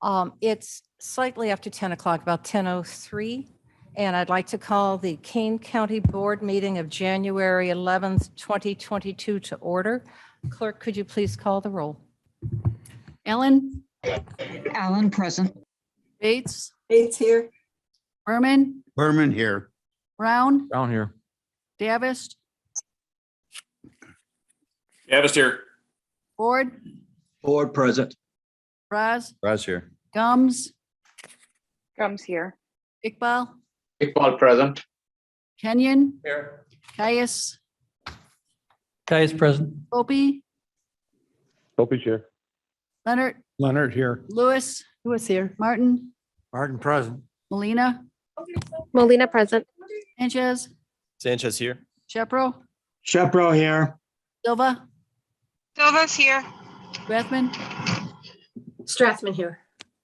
It's slightly after 10 o'clock, about 10:03, and I'd like to call the Kane County Board meeting of January 11th, 2022 to order. Clerk, could you please call the roll? Ellen, Allen, present. Bates, Bates here. Berman, Berman here. Brown, Down here. Davis, Davis here. Ford, Board present. Raz, Raz here. Gums, Gums here. Iqbal, Iqbal present. Kenyon, Here. Caius, Guys present. Opie, Opie's here. Leonard, Leonard here. Lewis, Lewis here. Martin, Martin present. Molina, Molina present. Sanchez, Sanchez here. Shepro, Shepro here. Silva, Silva's here. Rathman, Strathman here.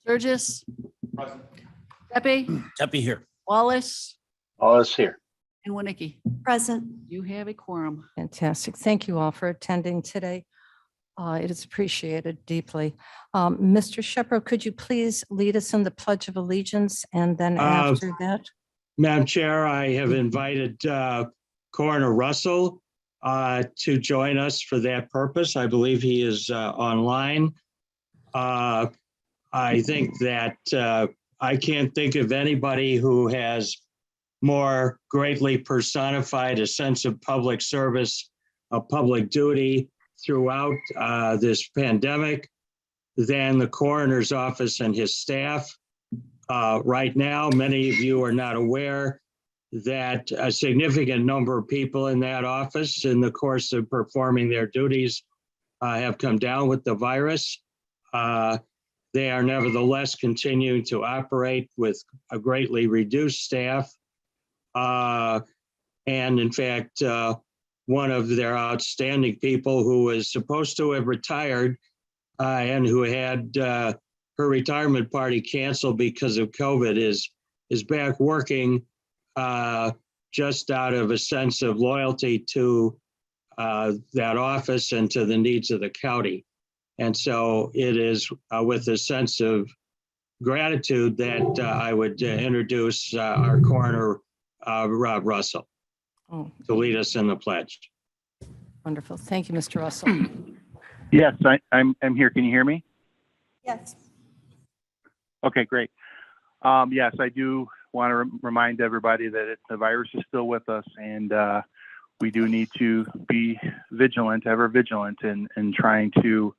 Burgess, Pepe, Tepe here. Wallace, Wallace here. and Winnicke. Present. You have a quorum. Fantastic. Thank you all for attending today. It is appreciated deeply. Mr. Shepro, could you please lead us in the Pledge of Allegiance, and then after that? Madam Chair, I have invited Coroner Russell to join us for that purpose. I believe he is online. I think that I can't think of anybody who has more greatly personified a sense of public service, of public duty throughout this pandemic than the coroner's office and his staff. Right now, many of you are not aware that a significant number of people in that office in the course of performing their duties have come down with the virus. They are nevertheless continuing to operate with a greatly reduced staff. And in fact, one of their outstanding people who was supposed to have retired and who had her retirement party canceled because of COVID is back working just out of a sense of loyalty to that office and to the needs of the county. And so it is with a sense of gratitude that I would introduce our coroner, Rob Russell, to lead us in the pledge. Wonderful. Thank you, Mr. Russell. Yes, I'm here. Can you hear me? Yes. Okay, great. Yes, I do want to remind everybody that the virus is still with us, and we do need to be vigilant, ever vigilant, in trying to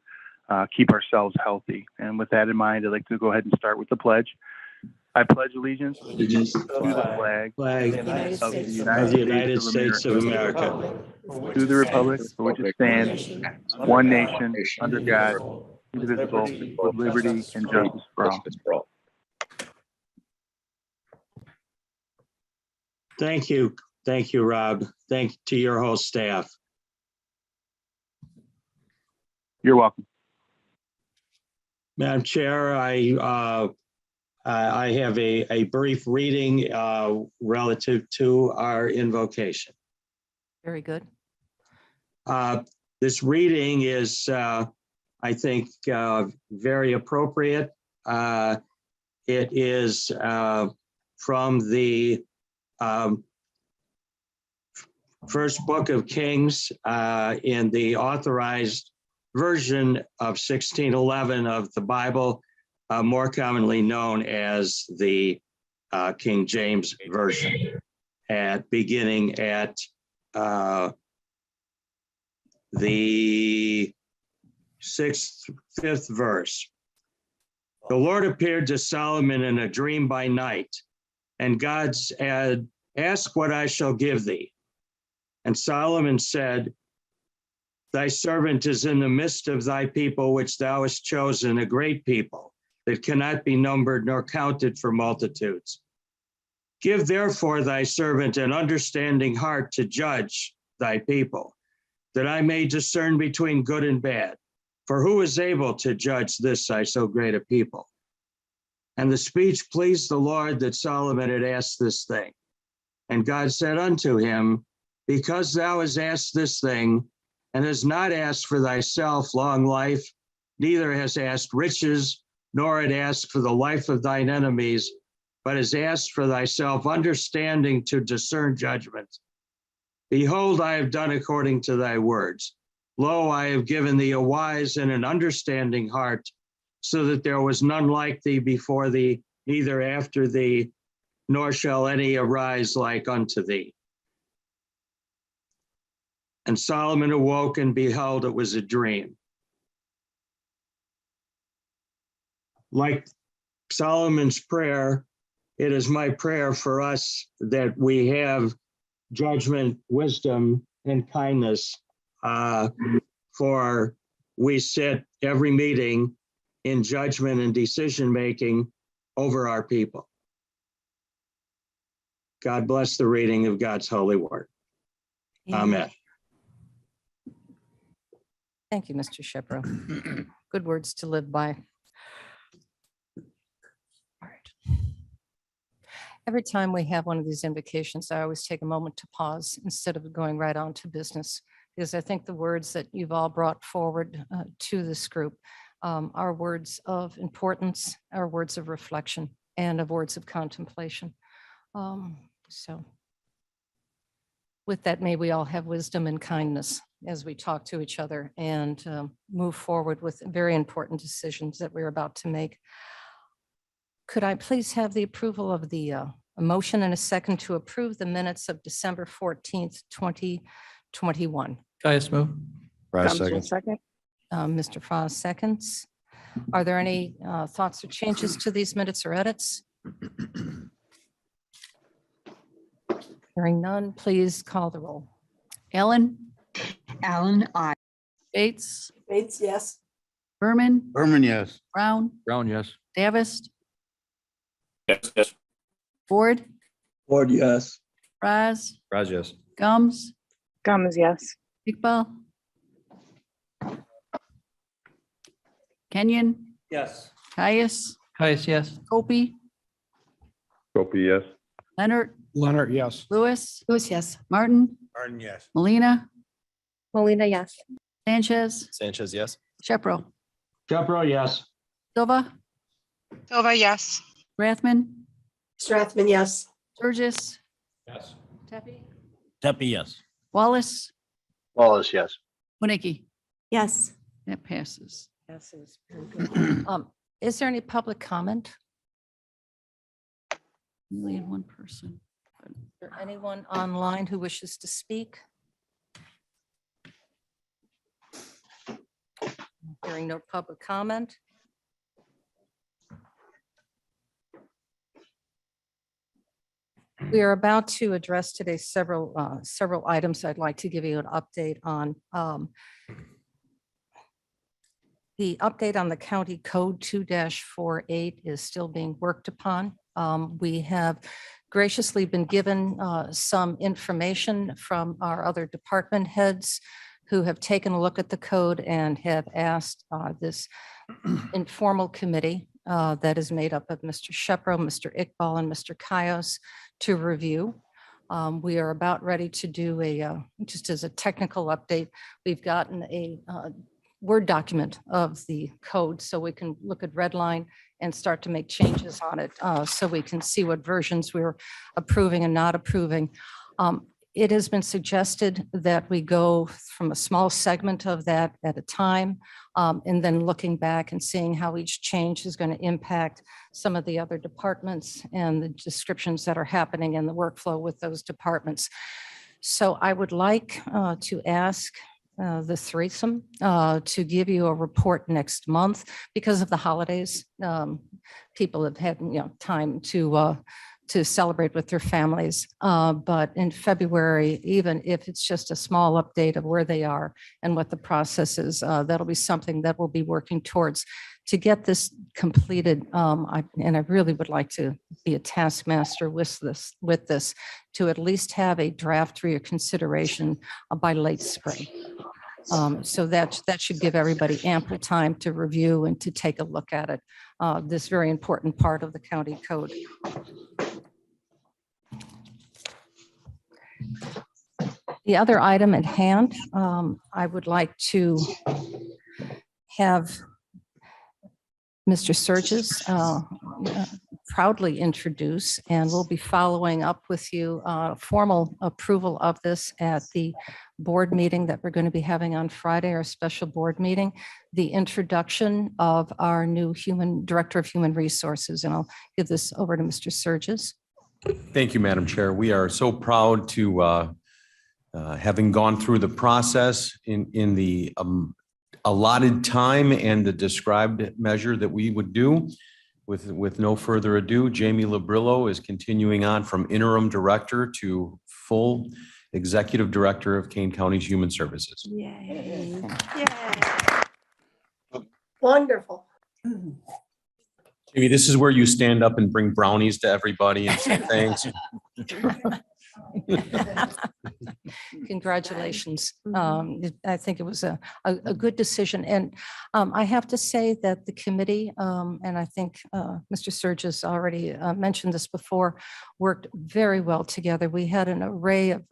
keep ourselves healthy. And with that in mind, I'd like to go ahead and start with the pledge. I pledge allegiance to the flag of the United States of America, to the republic for which it stands, one nation, under God, indivisible, with liberty and justice for all. Thank you. Thank you, Rob. Thank you to your whole staff. You're welcome. Madam Chair, I have a brief reading relative to our invocation. Very good. This reading is, I think, very appropriate. It is from the first book of Kings in the authorized version of 1611 of the Bible, more commonly known as the King James Version, beginning at the fifth verse. The Lord appeared to Solomon in a dream by night, and God said, "Ask what I shall give thee." And Solomon said, "Thy servant is in the midst of thy people, which thou hast chosen, a great people that cannot be numbered nor counted for multitudes. Give therefore thy servant an understanding heart to judge thy people, that I may discern between good and bad. For who is able to judge this thy so great a people?" And the speech pleased the Lord that Solomon had asked this thing. And God said unto him, "Because thou hast asked this thing, and hast not asked for thyself long life, neither hast asked riches, nor it asked for the life of thine enemies, but has asked for thyself understanding to discern judgment. Behold, I have done according to thy words. Lo, I have given thee a wise and an understanding heart, so that there was none like thee before thee, neither after thee, nor shall any arise like unto thee. And Solomon awoke and beheld it was a dream. Like Solomon's prayer, it is my prayer for us that we have judgment, wisdom, and kindness, for we sit every meeting in judgment and decision-making over our people. God bless the reading of God's holy word. Amen. Thank you, Mr. Shepro. Good words to live by. All right. Every time we have one of these invocations, I always take a moment to pause instead of going right on to business, because I think the words that you've all brought forward to this group are words of importance, are words of reflection, and of words of contemplation. So with that, may we all have wisdom and kindness as we talk to each other and move forward with very important decisions that we're about to make. Could I please have the approval of the a motion and a second to approve the minutes of December 14th, 2021? Caius move. Rise second. Mr. Foz seconds. Are there any thoughts or changes to these minutes or edits? Hearing none, please call the roll. Allen, Allen, I. Bates, Bates, yes. Berman, Berman, yes. Brown, Brown, yes. Davis, Yes. Ford, Ford, yes. Raz, Rise, yes. Gums, Gums, yes. Iqbal, Kenyon, Yes. Caius, Caius, yes. Kopey, Copy, yes. Leonard, Leonard, yes. Lewis, Lewis, yes. Martin, Martin, yes. Molina, Molina, yes. Sanchez, Sanchez, yes. Shepro, Shepro, yes. Silva, Silva, yes. Rathman, Strathman, yes. Sturgis, Yes. Tepe, Tepe, yes. Wallace, Wallace, yes. Winnicke. Yes. That passes. Passes. Very good. Is there any public comment? We only had one person. Is there anyone online who wishes to speak? Hearing no public comment. We are about to address today several items I'd like to give you an update on. The update on the county code 2-48 is still being worked upon. We have graciously been given some information from our other department heads who have taken a look at the code and have asked this informal committee that is made up of Mr. Shepro, Mr. Iqbal, and Mr. Kaios to review. We are about ready to do just as a technical update, we've gotten a Word document of the code so we can look at Redline and start to make changes on it so we can see what versions we're approving and not approving. It has been suggested that we go from a small segment of that at a time, and then looking back and seeing how each change is going to impact some of the other departments and the descriptions that are happening in the workflow with those departments. So I would like to ask the threesome to give you a report next month. Because of the holidays, people have had time to celebrate with their families. But in February, even if it's just a small update of where they are and what the process is, that'll be something that we'll be working towards to get this completed. And I really would like to be a taskmaster with this to at least have a draft for your consideration by late spring. So that should give everybody ample time to review and to take a look at it, this very important part of the county code. The other item at hand, I would like to have Mr. Surges proudly introduce, and we'll be following up with you formal approval of this at the board meeting that we're going to be having on Friday, our special board meeting, the introduction of our new Director of Human Resources. And I'll give this over to Mr. Surges. Thank you, Madam Chair. We are so proud to having gone through the process in the allotted time and the described measure that we would do. With no further ado, Jamie Labrillo is continuing on from interim director to full executive director of Kane County's Human Services. Yay. Yay. Wonderful. Jamie, this is where you stand up and bring brownies to everybody and say thanks. Congratulations. I think it was a good decision. And I have to say that the committee, and I think Mr. Surges already mentioned this before, worked very well together. We had an array of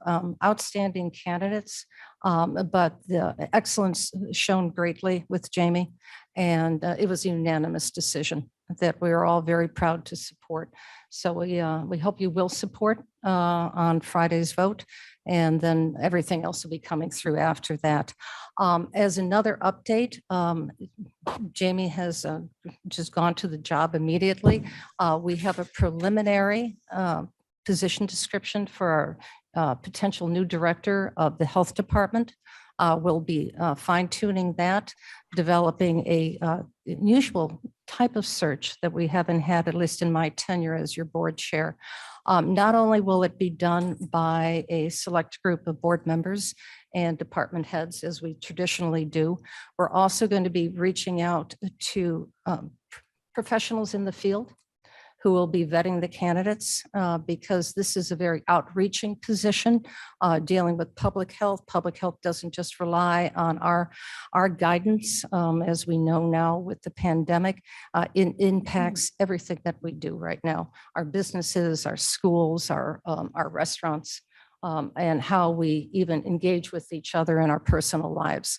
outstanding candidates, but the excellence shone greatly with Jamie. And it was a unanimous decision that we are all very proud to support. So we hope you will support on Friday's vote, and then everything else will be coming through after that. As another update, Jamie has just gone to the job immediately. We have a preliminary position description for our potential new director of the health department. We'll be fine tuning that, developing a unusual type of search that we haven't had, at least in my tenure as your board chair. Not only will it be done by a select group of board members and department heads, as we traditionally do, we're also going to be reaching out to professionals in the field who will be vetting the candidates because this is a very outreaching position dealing with public health. Public health doesn't just rely on our guidance, as we know now with the pandemic. It impacts everything that we do right now, our businesses, our schools, our restaurants, and how we even engage with each other in our personal lives.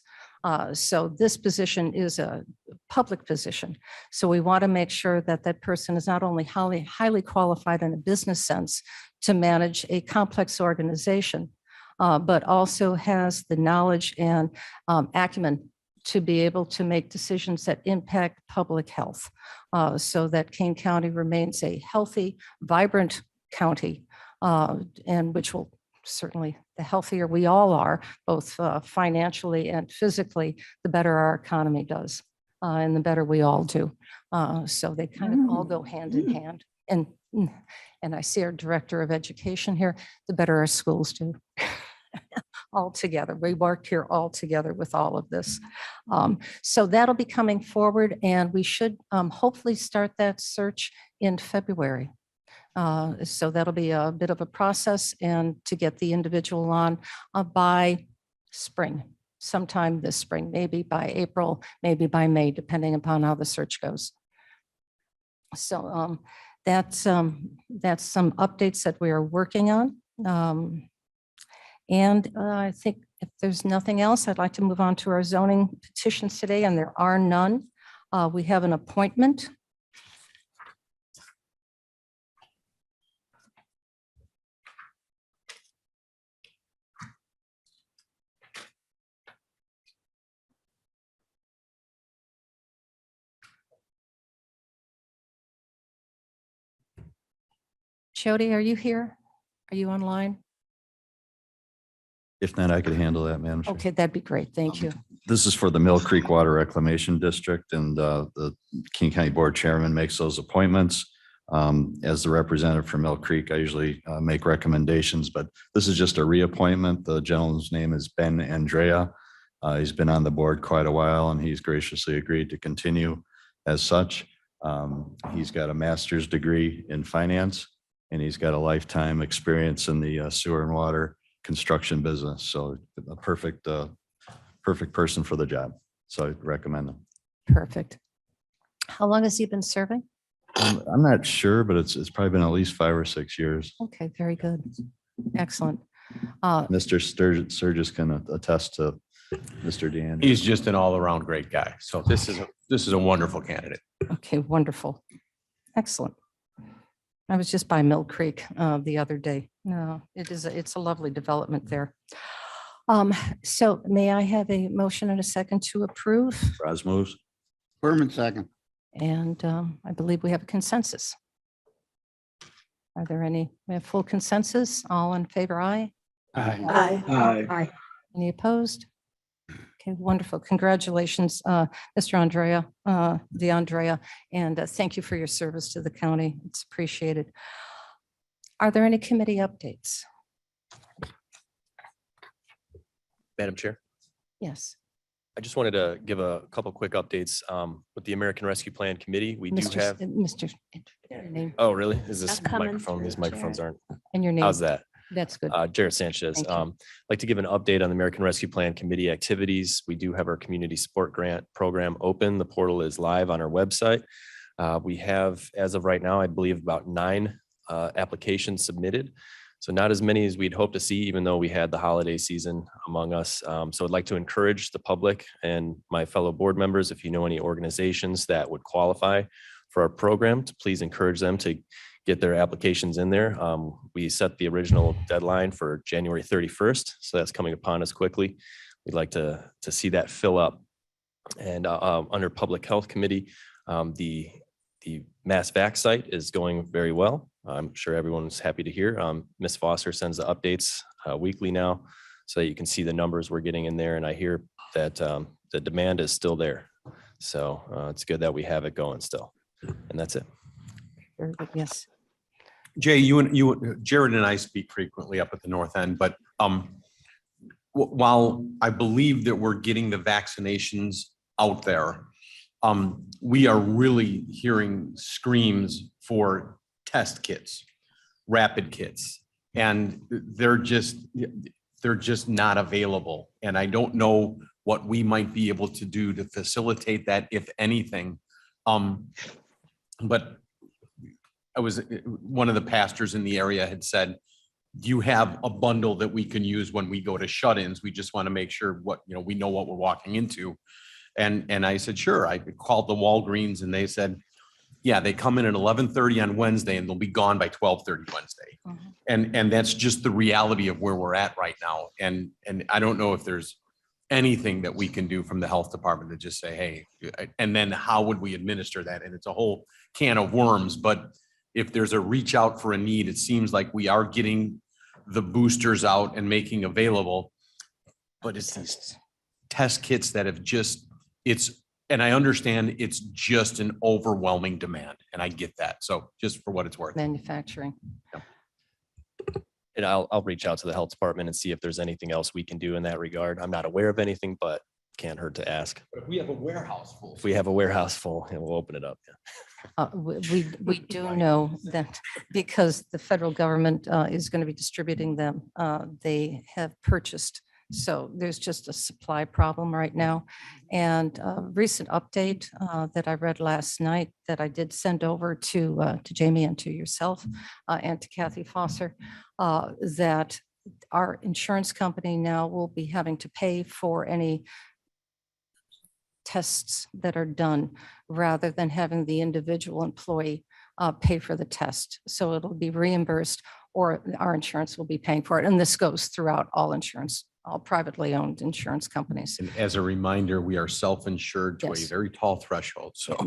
So this position is a public position. So we want to make sure that that person is not only highly qualified in a business sense to manage a complex organization, but also has the knowledge and acumen to be able to make decisions that impact public health, so that Kane County remains a healthy, vibrant county, and which will certainly, the healthier we all are, both financially and physically, the better our economy does, and the better we all do. So they kind of all go hand in hand. And I see our director of education here, the better our schools do. All together. We worked here all together with all of this. So that'll be coming forward, and we should hopefully start that search in February. So that'll be a bit of a process, and to get the individual on by spring, sometime this spring, maybe by April, maybe by May, depending upon how the search goes. So that's some updates that we are working on. And I think if there's nothing else, I'd like to move on to our zoning petitions today, and there are none. We have an appointment. Jody, are you here? Are you online? If not, I could handle that, Madam Chair. Okay, that'd be great. Thank you. This is for the Mill Creek Water Reclamation District, and the King County Board Chairman makes those appointments. As the representative for Mill Creek, I usually make recommendations, but this is just a reappointment. The gentleman's name is Ben Andrea. He's been on the board quite a while, and he's graciously agreed to continue as such. He's got a master's degree in finance, and he's got a lifetime experience in the sewer and water construction business. So a perfect person for the job. So I recommend him. Perfect. How long has he been serving? I'm not sure, but it's probably been at least 5 or 6 years. Okay, very good. Excellent. Mr. Sturgis can attest to Mr. DeAndre. He's just an all-around great guy. So this is this is a wonderful candidate. Okay, wonderful. Excellent. I was just by Mill Creek the other day. No, it's a lovely development there. So may I have a motion and a second to approve? Raz moves. Berman second. And I believe we have a consensus. Are there any, we have full consensus? All in favor, aye? Aye. Aye. Any opposed? Okay, wonderful. Congratulations, Mr. DeAndrea, and thank you for your service to the county. It's appreciated. Are there any committee updates? Madam Chair, Yes. I just wanted to give a couple quick updates with the American Rescue Plan Committee. We do have, Mr. Your name oh, really? Is this Not coming microphone? through, These microphones Chair. aren't. and your name. How's that? That's good. Jared Sanchez. Thank you. I'd like to give an update on the American Rescue Plan Committee activities. We do have our community support grant program open. The portal is live on our website. We have, as of right now, I believe about 9 applications submitted. So not as many as we'd hope to see, even though we had the holiday season among us. So I'd like to encourage the public and my fellow board members, if you know any organizations that would qualify for our program, to please encourage them to get their applications in there. We set the original deadline for January 31st, so that's coming upon us quickly. We'd like to see that fill up. And under Public Health Committee, the Mass Vac site is going very well. I'm sure everyone's happy to hear. Ms. Foster sends the updates weekly now, so that you can see the numbers we're getting in there. And I hear that the demand is still there. So it's good that we have it going still. And that's it. Very good. Yes. Jay, Jared and I speak frequently up at the north end, but while I believe that we're getting the vaccinations out there, we are really hearing screams for test kits, rapid kits, and they're just not available. And I don't know what we might be able to do to facilitate that, if anything. But one of the pastors in the area had said, do you have a bundle that we can use when we go to shut-ins? We just want to make sure we know what we're walking into. And I said, sure. I called the Walgreens and they said, yeah, they come in at 11:30 on Wednesday and they'll be gone by 12:30 Wednesday. Mhm. And that's just the reality of where we're at right now. And I don't know if there's anything that we can do from the health department to just say, hey, and then how would we administer that? And it's a whole can of worms, but if there's a reach out for a need, it seems like we are getting the boosters out and making available. But it's these test kits that have and I understand it's just an overwhelming demand, and I get that. So just for what it's worth. Manufacturing. And I'll reach out to the health department and see if there's anything else we can do in that regard. I'm not aware of anything, but can't hurt to ask. But if we have a warehouse full. If we have a warehouse full, and we'll open it up. We do know that because the federal government is going to be distributing them, they have purchased. So there's just a supply problem right now. And a recent update that I read last night that I did send over to Jamie and to yourself and to Kathy Foster, that our insurance company now will be having to pay for any tests that are done rather than having the individual employee pay for the test. So it'll be reimbursed or our insurance will be paying for it. And this goes throughout all insurance, all privately owned insurance companies. And as a reminder, we are self-insured to a Yes. very tall threshold. So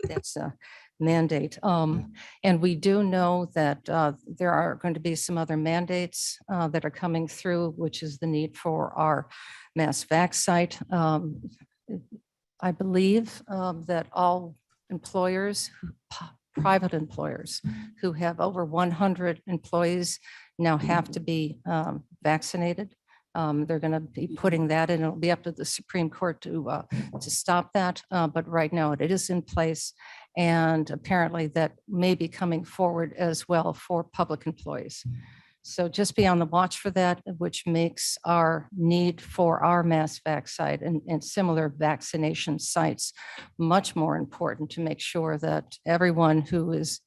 That's a mandate. And we do know that there are going to be some other mandates that are coming through, which is the need for our mass vac site. I believe that all employers, private employers who have over 100 employees now have to be vaccinated. They're going to be putting that in. It'll be up to the Supreme Court to stop that. But right now it is in place. And apparently that may be coming forward as well for public employees. So just be on the watch for that, which makes our need for our mass vac site and similar vaccination sites much more important to make sure that everyone who is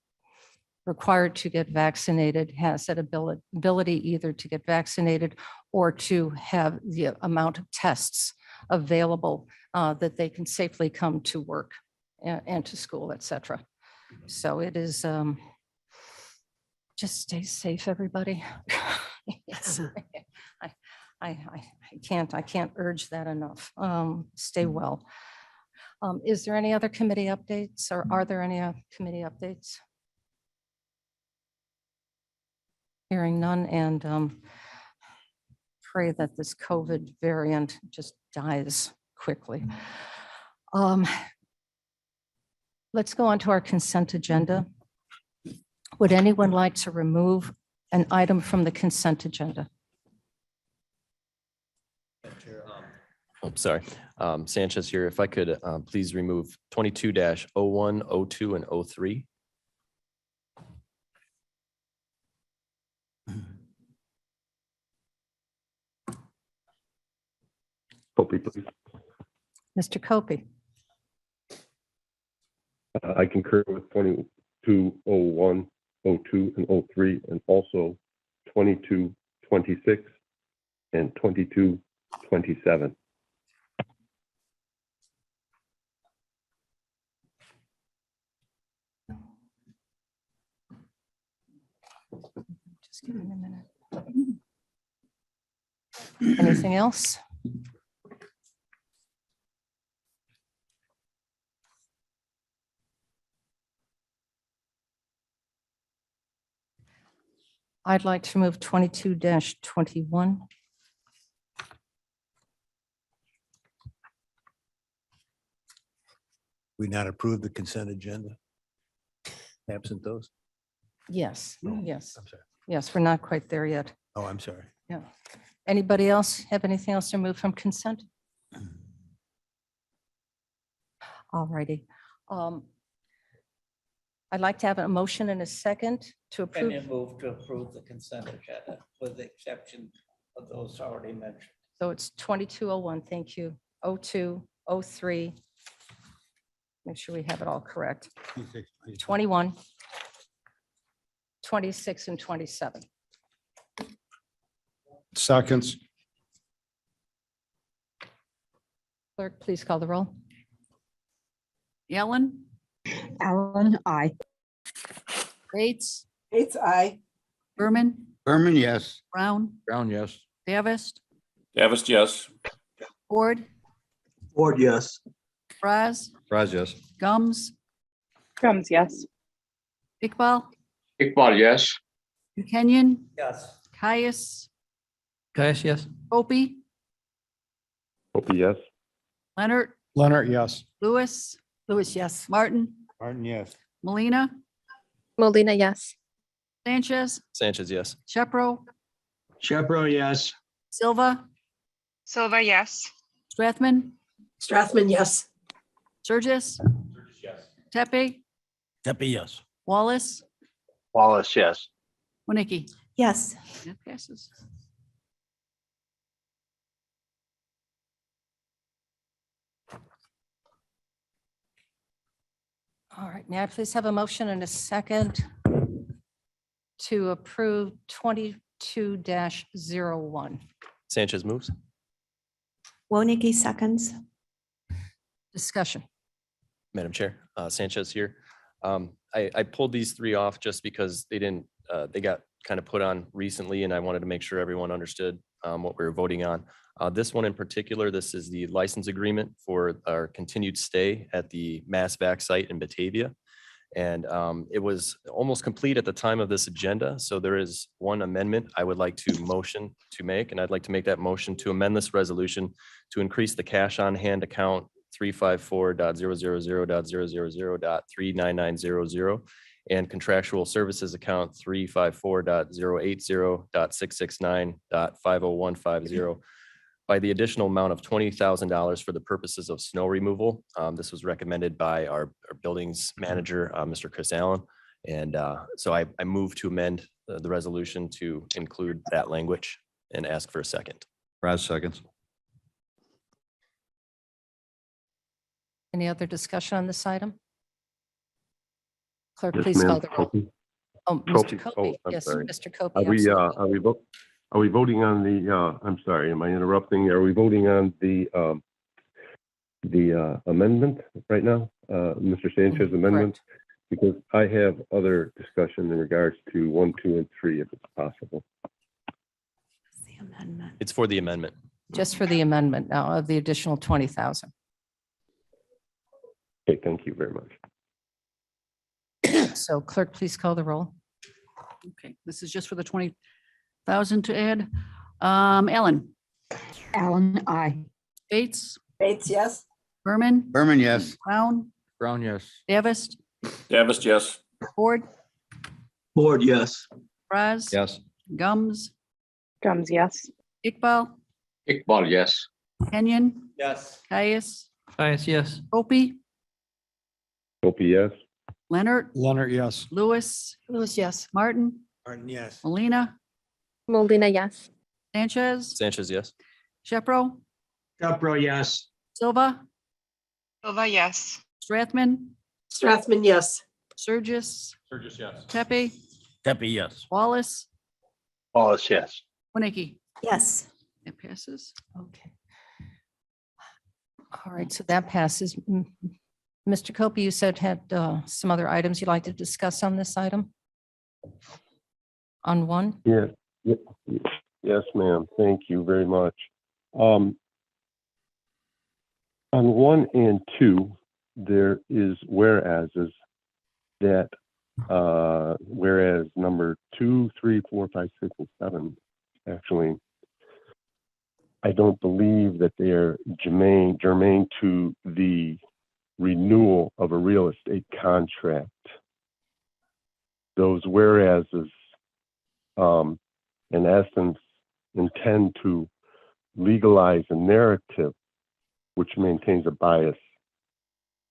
required to get vaccinated has that ability either to get vaccinated or to have the amount of tests available that they can safely come to work and to school, et cetera. So it is, just stay safe, everybody. Yes. I can't urge that enough. Stay well. Is there any other committee updates, or are there any committee updates? Hearing none, and pray that this COVID variant just dies quickly. Let's go on to our consent agenda. Would anyone like to remove an item from the consent agenda? Oh, sorry. Sanchez here. If I could please remove 22-01, 02, and 03. Copy, please. Mr. Copey, I concur with 2201, 02, and 03, and also 2226 and 2227. just give me a minute. Anything else? I'd like to move 22-21. We not approve the consent agenda? Absent those? Yes, yes, I'm sorry. yes, we're not quite there yet. Oh, I'm sorry. Yeah. Anybody else have anything else to move from consent? All righty. I'd like to have a motion and a second to approve. Move to approve the consent agenda with the exception of those already mentioned. So it's 2201, thank you. 02, 03. Make sure we have it all correct. 21, 26, and 27. Seconds. Clerk, please call the roll. Allen, Allen, I. Bates, Bates, aye. Berman, Berman, yes. Brown, Brown, yes. Davis, Davis, yes. Ford, Ford, yes. Fraz, Raz, yes. Gums, Gums, yes. Iqbal, Iqbal, yes. Kenyon, Yes. Caius, Caius, yes. Opie, Copy, yes. Leonard, Leonard, yes. Lewis, Lewis, yes. Martin, Martin, yes. Molina, Molina, yes. Sanchez, Sanchez, yes. Shepro, Shepro, yes. Silva, Silva, yes. Strathman, Strathman, yes. Surges, Tepe, Tepe, yes. Wallace, Wallace, yes. Winnicki. Yes. That passes. All right, may I please have a motion and a second to approve 22-01? Sanchez moves. Wonicky seconds. Discussion. Madam Chair, Sanchez here. I pulled these three off just because they didn't, they got kind of put on recently, and I wanted to make sure everyone understood what we were voting on. This one in particular, this is the license agreement for our continued stay at the MassVac site in Batavia. And it was almost complete at the time of this agenda. So there is one amendment I would like to motion to make, and I'd like to make that motion to amend this resolution to increase the cash on hand account 354.000.000.39900 and contractual services account 354.080.669.50150 by the additional amount of $20,000 for the purposes of snow removal. This was recommended by our buildings manager, Mr. Chris Allen. And so I move to amend the resolution to include that language and ask for a second. Raz, seconds. Any other discussion on this item? Clerk, Yes, please call ma'am. the roll. Copy. Oh, Copy. Mr. Copey. Oh, I'm Yes, sorry. Mr. Copey. Are we, absolutely. are we voting on the, I'm sorry, am I interrupting? Are we voting on the the amendment right now, Mr. Sanchez amendment, because I have other discussion in regards to 1, 2, and 3, if it's possible. It's for the amendment. Just for the amendment now of the additional 20,000. Okay, thank you very much. So clerk, please call the roll. Okay, this is just for the 20,000 to add. Ellen, Allen, I. Bates, Bates, yes. Berman, Berman, yes. Brown, Brown, yes. Davis, Davis, yes. Ford, Board, yes. Raz. Yes. Gums, Gums, yes. Iqbal, Iqbal, yes. Kenyon, Yes. Caius, Caius, yes. Opie, Opie, yes. Leonard, Leonard, yes. Lewis, Lewis, yes. Martin, Martin, yes. Molina, Molina, yes. Sanchez, Sanchez, yes. Shepro, Capro, yes. Silva, Silva, yes. Strathman, Strathman, yes. Surgis, Sturgis, yes. Tepe, Tepe, yes. Wallace, Wallace, yes. Winnicki. Yes. It passes. Okay. All right, so that passes. Mr. Copey, you said had some other items you'd like to discuss on this item? On one? Yeah. Yes, ma'am. Thank you very much. On 1 and 2, there is whereases that whereas number 2, 3, 4, 5, 6, and 7, actually, I don't believe that they are germane to the renewal of a real estate contract. Those whereases, in essence, intend to legalize a narrative which maintains a bias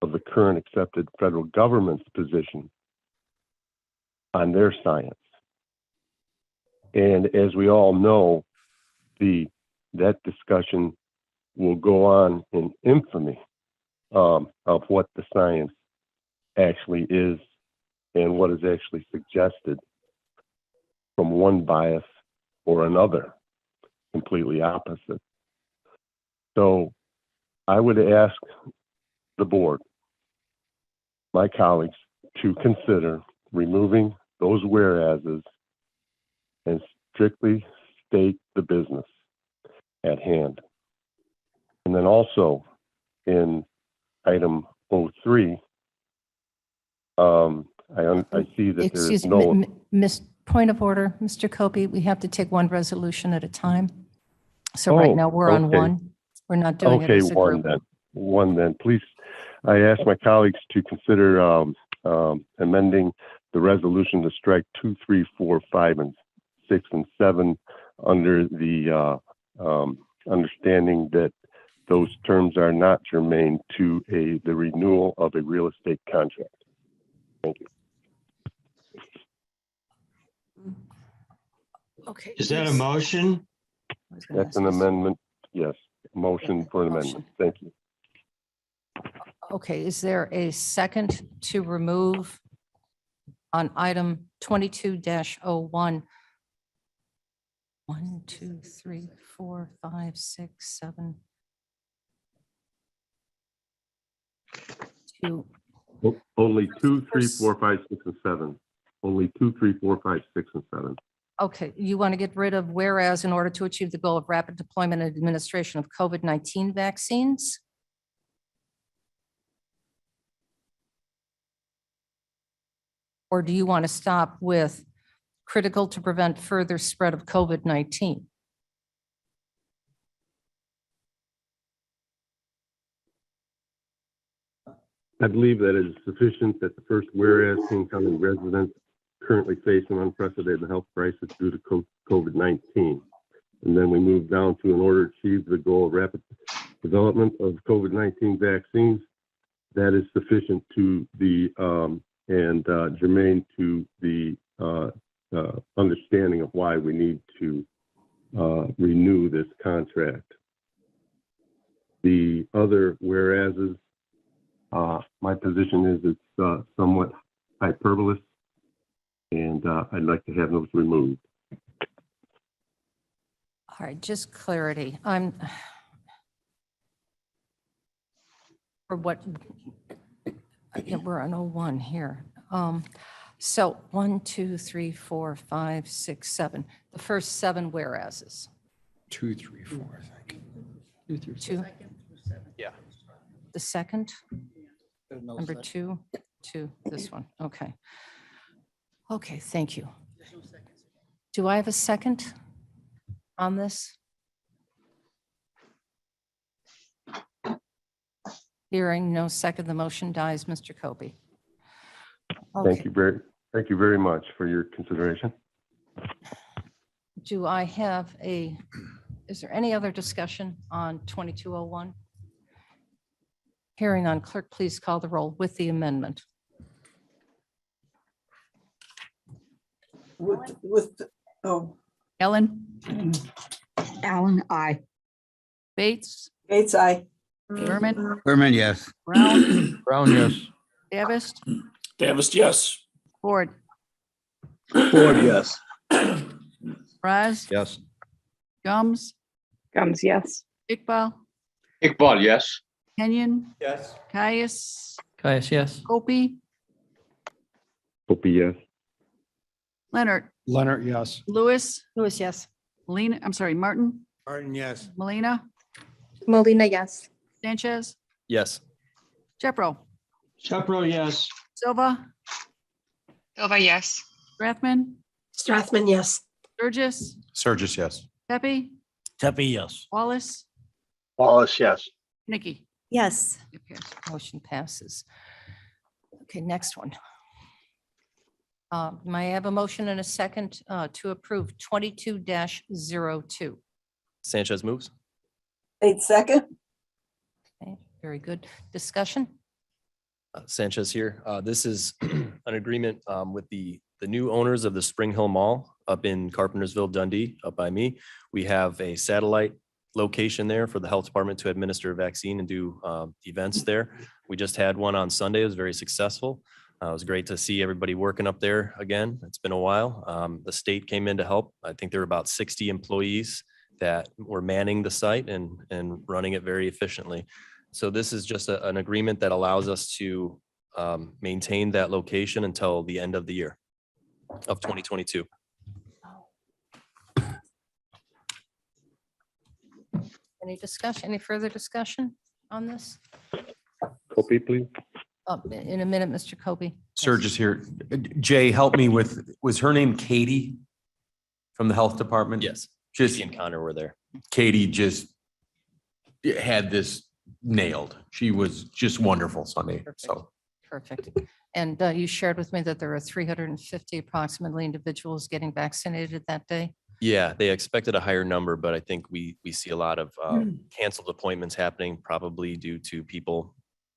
of the current accepted federal government's position on their science. And as we all know, that discussion will go on in infamy of what the science actually is and what is actually suggested from one bias or another, completely opposite. So I would ask the board, my colleagues, to consider removing those whereases and strictly state the business at hand. And then also in item 03, I see that there Excuse is no. me, point of order, Mr. Copey, we have to take one resolution at a time. So right now we're on okay. one. We're not doing it Okay, as a one group. then. One then, please. I ask my colleagues to consider amending the resolution to strike 2, 3, 4, 5, and 6, and 7 under the understanding that those terms are not germane to the renewal of a real estate contract. Thank you. Okay. Is that a motion? That's an amendment. Yes, motion for an amendment. Thank you. Okay, is there a second to remove on item 22-01? 1, 2, 3, 4, 5, 6, 7. 2. Only 2, 3, 4, 5, 6, and 7. Only 2, 3, 4, 5, 6, and 7. Okay, you want to get rid of whereas in order to achieve the goal of rapid deployment and administration of COVID-19 vaccines? Or do you want to stop with critical to prevent further spread of COVID-19? I believe that it is sufficient that the first whereas King County residents currently face an unprecedented health crisis due to COVID-19. And then we move down to in order to achieve the goal of rapid development of COVID-19 vaccines, that is sufficient to the and germane to the understanding of why we need to renew this contract. The other whereases, my position is it's somewhat hyperbolous, and I'd like to have those removed. All right, just clarity. or what? Yeah, we're on 01 here. So 1, 2, 3, 4, 5, 6, 7. The first 7 whereases. 2, 3, 4, I think. 2 through 2, Yeah. the second, There's no number second. 2, this one. Okay. Okay, thank you. Do I have a second on this? Hearing no second, the motion dies. Mr. Kobe. Okay. Thank you very much for your consideration. Do I have is there any other discussion on 2201? Hearing on, clerk, please call the roll with the amendment. Oh, Ellen, Allen, I. Bates, Bates, aye. Berman, Berman, yes. Brown, Brown, yes. Davis, Davis, yes. Ford, Ford, yes. Raz, Yes. Gums, Gums, yes. Iqbal, Iqbal, yes. Kenyon, Yes. Caius, Caius, yes. Opie, Hope yes. Leonard, Leonard, yes. Lewis, Lewis, yes. Melina, I'm sorry, Martin, Martin, yes. Melina, Molina, yes. Sanchez, Yes. Jepro, Shepro, yes. Silva, Silva, yes. Strathman, Strathman, yes. Sturgis, Surges, yes. Pepe, Tepe, yes. Wallace, Wallace, yes. Nikki. Yes. Motion passes. Okay, next one. May I have a motion and a second to approve 22-02? Sanchez moves. Bates, second. Okay, very good. Discussion? Sanchez here. This is an agreement with the new owners of the Spring Hill Mall up in Carpentersville, Dundee, up by me. We have a satellite location there for the health department to administer a vaccine and do events there. We just had one on Sunday. It was very successful. It was great to see everybody working up there again. It's been a while. The state came in to help. I think there were about 60 employees that were manning the site and running it very efficiently. So this is just an agreement that allows us to maintain that location until the end of the year of 2022. Any discussion, any further discussion on this? Copy, please. In a minute, Mr. Kobe. Surges here. Jay, help me with, was her name Katie from the health department? Yes. Just She and Connor were there. Katie just had this nailed. She was just wonderful Sunday. So Perfect. And you shared with me that there are 350 approximately individuals getting vaccinated that day. Yeah, they expected a higher number, but I think we see a lot of canceled appointments happening, probably due to people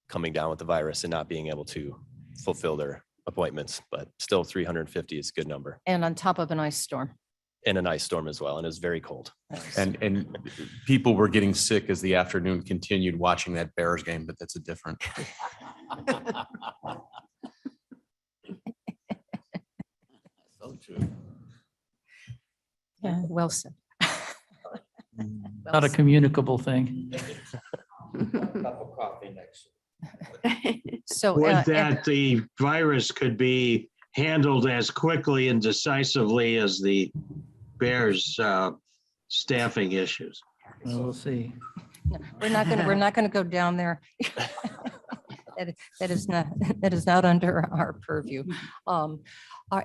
coming down with the virus and not being able to fulfill their appointments. But still 350 is a good number. And on top of an ice storm. And an ice storm as well. And it's very cold. and people were getting sick as the afternoon continued watching that Bears game, but that's a different. So true. Yeah, well said. Not a communicable thing. Cup of coffee next. So Would that the virus could be handled as quickly and decisively as the Bears staffing issues? Well, we'll see. we're not going to go down there. That is not under our purview.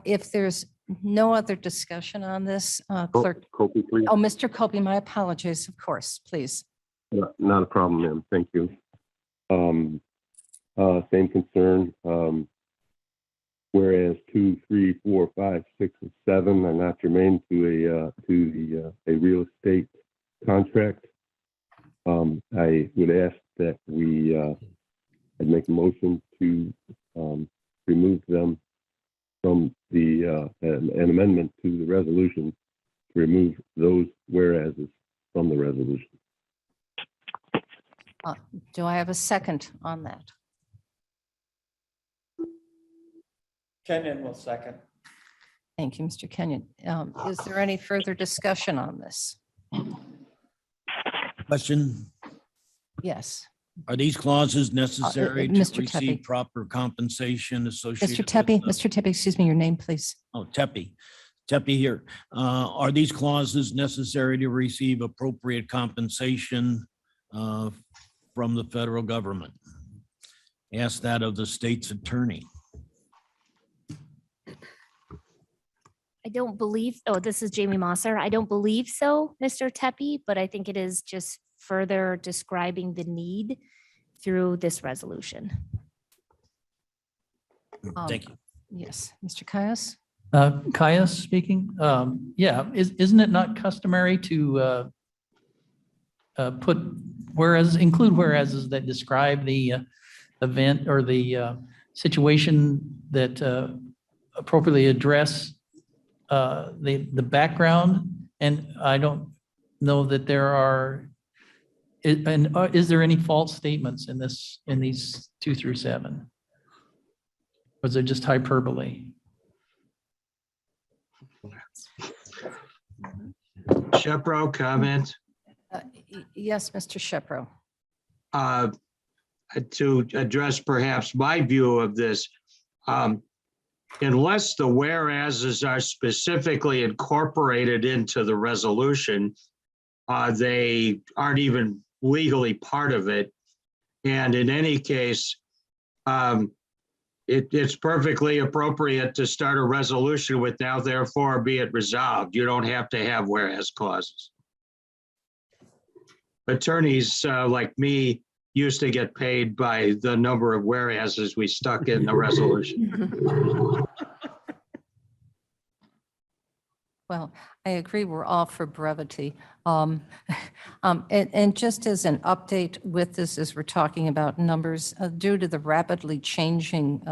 If there's no other discussion on this, clerk. Copy, please. Oh, Mr. Kobe, my apologies, of course, please. Not a problem, ma'am. Thank you. Same concern. Whereas 2, 3, 4, 5, 6, and 7 are not germane to a real estate contract. I would ask that I'd make a motion to remove them from an amendment to the resolution to remove those whereases from the resolution. Do I have a second on that? Kenyon will second. Thank you, Mr. Kenyon. Is there any further discussion on this? Question? Yes. Are these clauses necessary to Mr. receive Tepe. proper compensation associated? Mr. Tepe, with, Mr. Tepe, excuse me, your name, please. Oh, Tepe. Tepe here. Are these clauses necessary to receive appropriate compensation from the federal government? Ask that of the state's attorney. I don't believe, oh, this is Jamie Mosser. I don't believe so, Mr. Tepe, but I think it is just further describing the need through this resolution. Thank you. Yes, Mr. Caius? Caius speaking. Yeah, isn't it not customary to put include whereases that describe the event or the situation that appropriately address the background? And I don't know that there are, is there any false statements in these 2 through 7? Or is it just hyperbole? Shepro, comment? Yes, Mr. Shepro. To address perhaps my view of this, unless the whereases are specifically incorporated into the resolution, they aren't even legally part of it. And in any case, it's perfectly appropriate to start a resolution with now therefore be it resolved. You don't have to have whereas clauses. Attorneys like me used to get paid by the number of whereases we stuck in the resolution. Well, I agree, we're all for brevity. And just as an update with this, as we're talking about numbers, due to the rapidly changing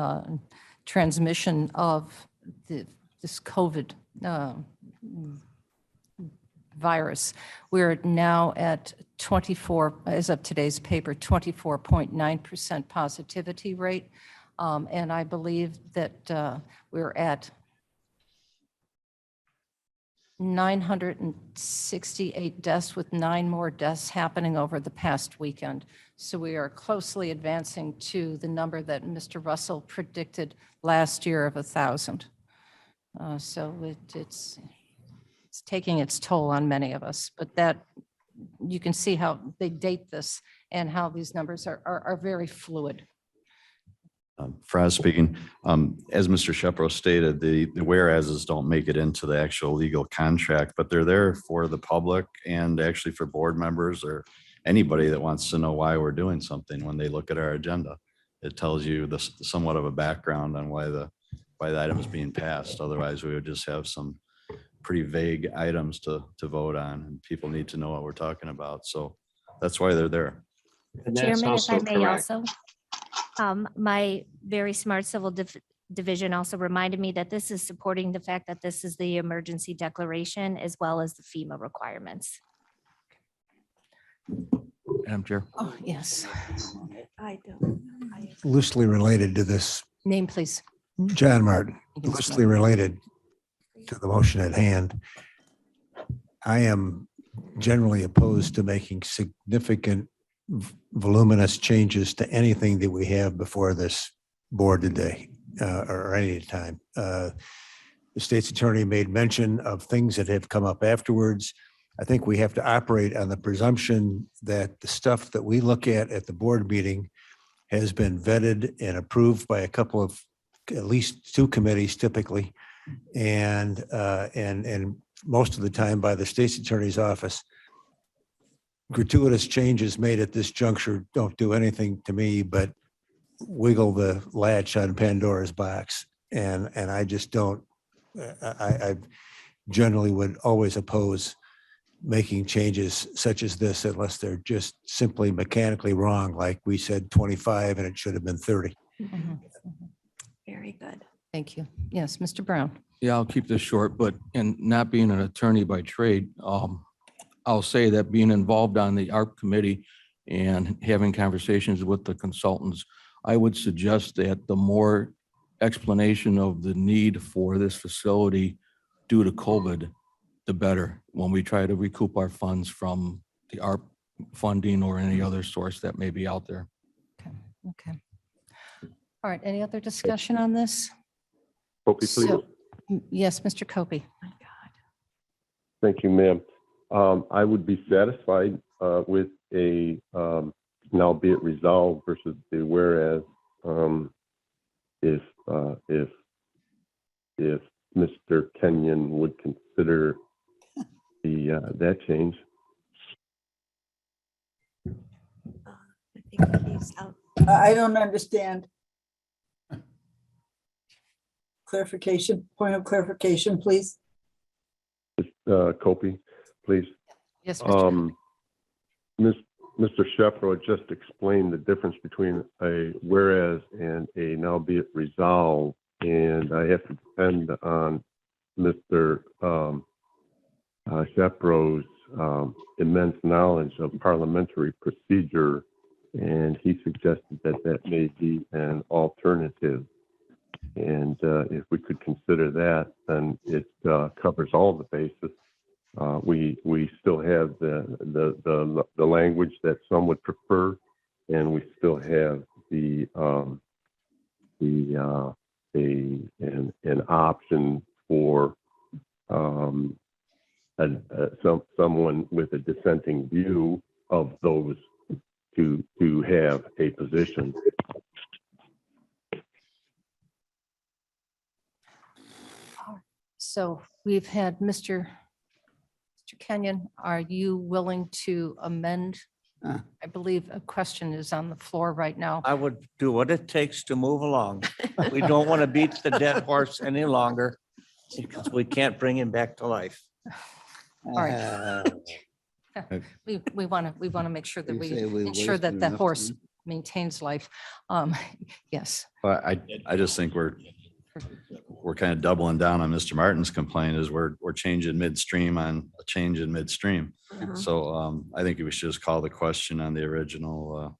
transmission of this COVID virus, we're now at 24, as of today's paper, 24.9% positivity rate. And I believe that we're at 968 deaths, with 9 more deaths happening over the past weekend. So we are closely advancing to the number that Mr. Russell predicted last year of 1,000. So it's taking its toll on many of us, but that you can see how they date this and how these numbers are very fluid. Fraz speaking. As Mr. Shepro stated, the whereases don't make it into the actual legal contract, but they're there for the public and actually for board members or anybody that wants to know why we're doing something when they look at our agenda. It tells you somewhat of a background on why the item is being passed. Otherwise, we would just have some pretty vague items to vote on, and people need to know what we're talking about. So that's why they're there. And that's Chairman, if I also may correct. also, my very smart civil division also reminded me that this is supporting the fact that this is the emergency declaration as well as the FEMA requirements. Madam Chair. Oh, yes. I don't. Loosely related to this, Name, please. John Martin, You can loosely related to the motion at hand. I am generally opposed to making significant voluminous changes to anything that we have before this board today or any time. The state's attorney made mention of things that have come up afterwards. I think we have to operate on the presumption that the stuff that we look at the board meeting has been vetted and approved by a couple of, at least 2 committees typically, and most of the time by the state's attorney's office. Gratuitous changes made at this juncture don't do anything to me but wiggle the latch on Pandora's box. And I just don't, I generally would always oppose making changes such as this unless they're just simply mechanically wrong, like we said 25 and it should have been 30. Very good. Thank you. Yes, Mr. Brown. Yeah, I'll keep this short, but and not being an attorney by trade, I'll say that being involved on the ARP committee and having conversations with the consultants, I would suggest that the more explanation of the need for this facility due to COVID, the better when we try to recoup our funds from the ARP funding or any other source that may be out there. Okay. All right, any other discussion on this? Opie, please. So, yes, Mr. Copey. Thank you, ma'am. I would be satisfied with a now be it resolved versus the whereas if Mr. Kenyon would consider that change. I think he's out. I don't understand. Clarification, point of clarification, please. Copy, please. Yes, Mr. Mr. Shepro just explained the difference between a whereas and a now be it resolved, and I have to depend on Mr. Shepro's immense knowledge of parliamentary procedure, and he suggested that that may be an alternative. And if we could consider that, then it covers all the bases. We still have the language that some would prefer, and we still have an option for someone with a dissenting view of those to have a position. So we've had Mr. Kenyon, are you willing to amend? I believe a question is on the floor right now. I would do what it takes to move along. We don't want to beat the dead horse any longer because we can't bring him back to life. All right. We want to make sure that You we say we ensure that wasted that enough horse time? maintains life. Yes. But I just think we're kind of doubling down on Mr. Martin's complaint is we're changing midstream on a change in midstream. So I think we should just call the question on the original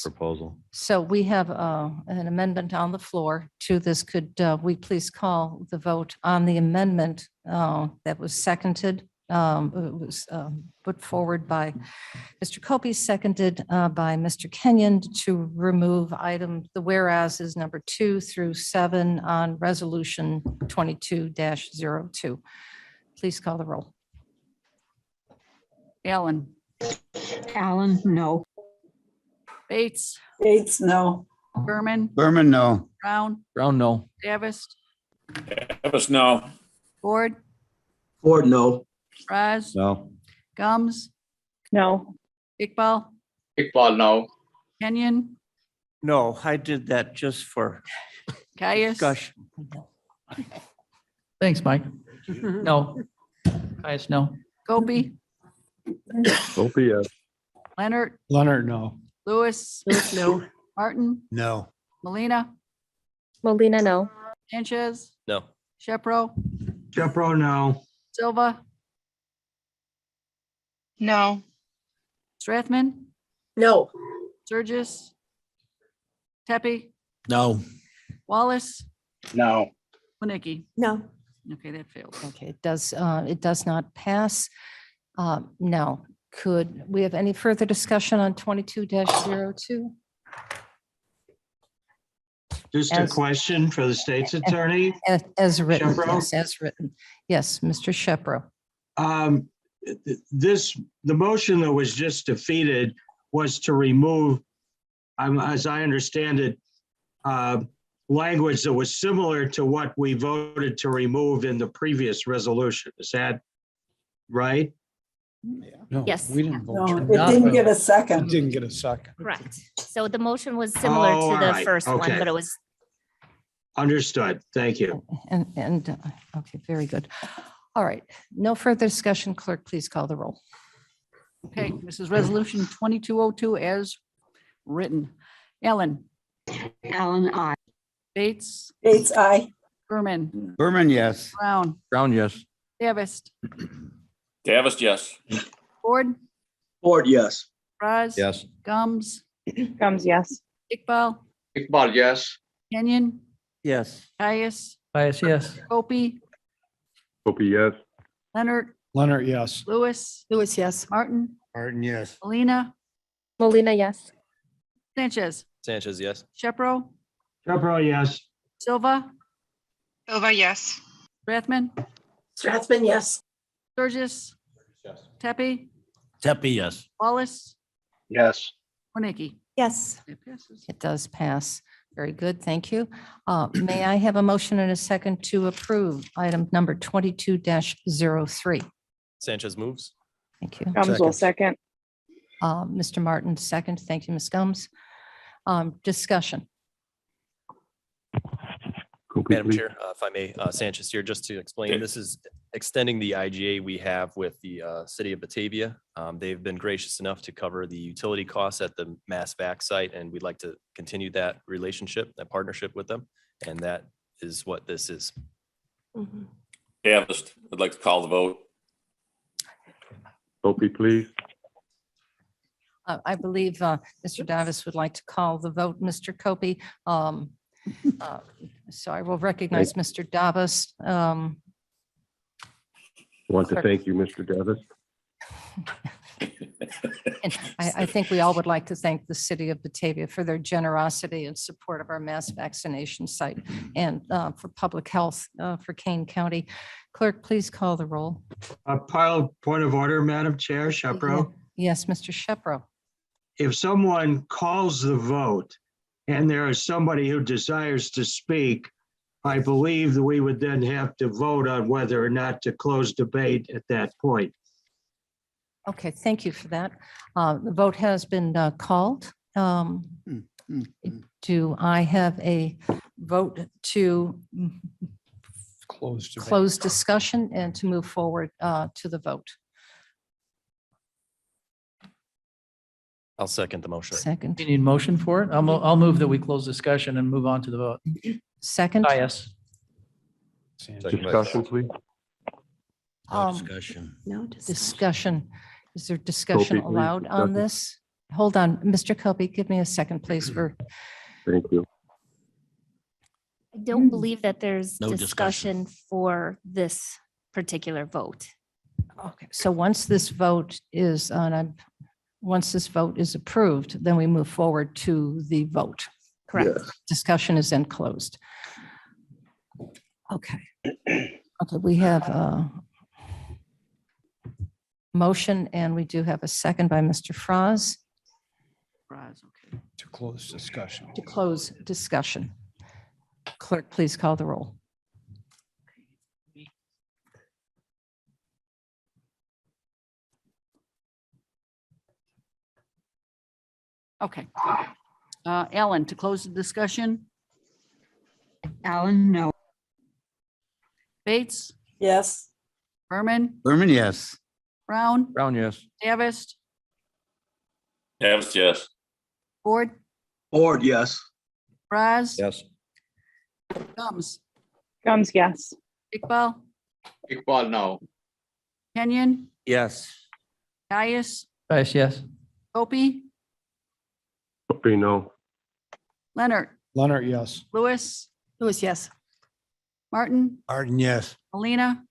proposal. So we have an amendment on the floor to this. Could we please call the vote on the amendment that was seconded? It was put forward by Mr. Copey, seconded by Mr. Kenyon to remove the whereas is number 2 through 7 on resolution 22-02. Please call the roll. Allen, Allen, no. Bates, Bates, no. Berman, Berman, no. Brown, Brown, no. Davis, Davis, no. Ford, Ford, no. Raz, No, Gums, No. Iqbal, Iqbal, no. Kenyon, No, I did that just for Caius, discussion. Thanks, Mike. No. Caius, no. Copey, Opie, yes. Leonard, Leonard, no. Lewis, No. Martin, No. Molina, Molina, no. Sanchez, No. Shepro, Shepro, no. Silva, No. Strathman, No. Surges, Tepe, No. Wallace, No. Winnicki. No. Okay, that failed. Okay, it does not pass. Now, could we have any further discussion on 22-02? Just a As- question for the state's attorney. As written, Shepro? yes, as written. Yes, Mr. Shepro. The motion that was just defeated was to remove, as I understand it, language that was similar to what we voted to remove in the previous resolution. Is that right? No, Yes. We didn't vote. No, it didn't get a second. Didn't get a second. Correct. So the motion was similar Oh, to all the right. first one, Okay. but it was, Understood. Thank you. Okay, very good. All right, no further discussion. Clerk, please call the roll. Okay, this is resolution 2202 as written. Allen, Allen, I. Bates, Bates, I. Berman, Berman, yes. Brown, Brown, yes. Davis, Davis, yes. Ford, Ford, yes. Raz. yes, Gums, Gums, yes. Iqbal, Iqbal, yes. Kenyon, Yes. Caius, Caius, yes. Copey, Opie, yes. Leonard, Leonard, yes. Lewis, Lewis, yes. Martin, Martin, yes. Molina, Yes. Sanchez, Sanchez, yes. Shepro, Shepro, yes. Silva, Silva, yes. Strathman, Strathman, yes. Sturgis, Tepe, Tepe, yes. Wallace, Yes. Winnicki. Yes. It passes. It does pass. Very good, thank you. May I have a motion and a second to approve item number 22-03? Sanchez moves. Thank you. Gums will second. Mr. Martin, second. Thank you, Ms. Gums. Discussion. Madam Chair, if I may, Sanchez here, just to explain, this is extending the IGA we have with the city of Batavia. They've been gracious enough to cover the utility costs at the Mass Vac site, and we'd like to continue that relationship, that partnership with them. And that is what this is. Davis, I'd like to call the vote. Opie, please. I believe Mr. Davis would like to call the vote. Mr. Copey. So I will recognize Mr. Davis. Want to thank you, Mr. Davis. And I think we all would like to thank the city of Batavia for their generosity and support of our mass vaccination site and for public health for Kane County. Clerk, please call the roll. Point of order, Madam Chair, Shepro. Yes, Mr. Shepro. If someone calls the vote and there is somebody who desires to speak, I believe that we would then have to vote on whether or not to close debate at that point. Okay, thank you for that. The vote has been called. Do I have a vote to close discussion and to move forward to the vote? I'll second the motion. Second. You need a motion for it? I'll move that we close discussion and move on to the vote. Second. Yes. Discussion, please. No discussion. No Discussion. Is there discussion Copy, please. allowed on Discussion. this? Hold on, Mr. Copey, give me a second, please, for, Thank you. I don't believe that there's No discussion for this particular vote. okay, so once this vote is on, once this vote is approved, then we move forward to the vote. Correct. Discussion is then closed. Okay. Okay, we have a motion and we do have a second by Mr. Fraz Okay. To close discussion. to close discussion. Clerk, please call the roll. Okay. Ellen, to close the discussion. Alan, no. Bates, Yes. Berman, Berman, yes. Brown, Brown, yes. Davis, Davis, yes. Ford, Ford, yes. Raz, Yes. Gums, Gums, yes. Iqbal, Iqbal, no. Kenyon, Yes. Caius, Yes, yes. Opie, Opie, no. Leonard, Leonard, yes. Lewis, Lewis, yes. Martin, Martin, yes. Molina,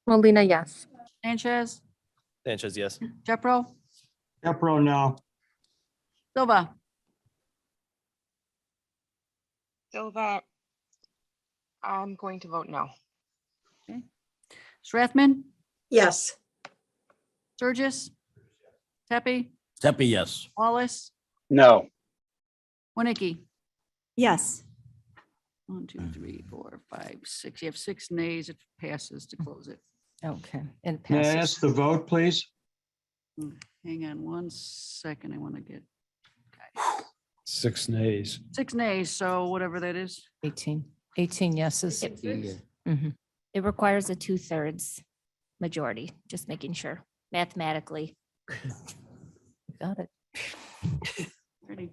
Yes. Sanchez, Sanchez, yes. Jepro, Shepro, no. Silva, Silva, I'm going to vote no. Strathman, Yes. Sturgis, Tepe, Tepe, yes. Wallace, No. Winnicki. Yes. 1, 2, 3, 4, 5, 6. You have 6 nays. It passes to close it. Okay, and it May I passes. ask the vote, please? Hang on 1 second. I want to get 6 nays. 6 nays. So whatever that is. 18 yeses. Mhm. It requires a 2/3 majority, just making sure mathematically. Got it. Ready?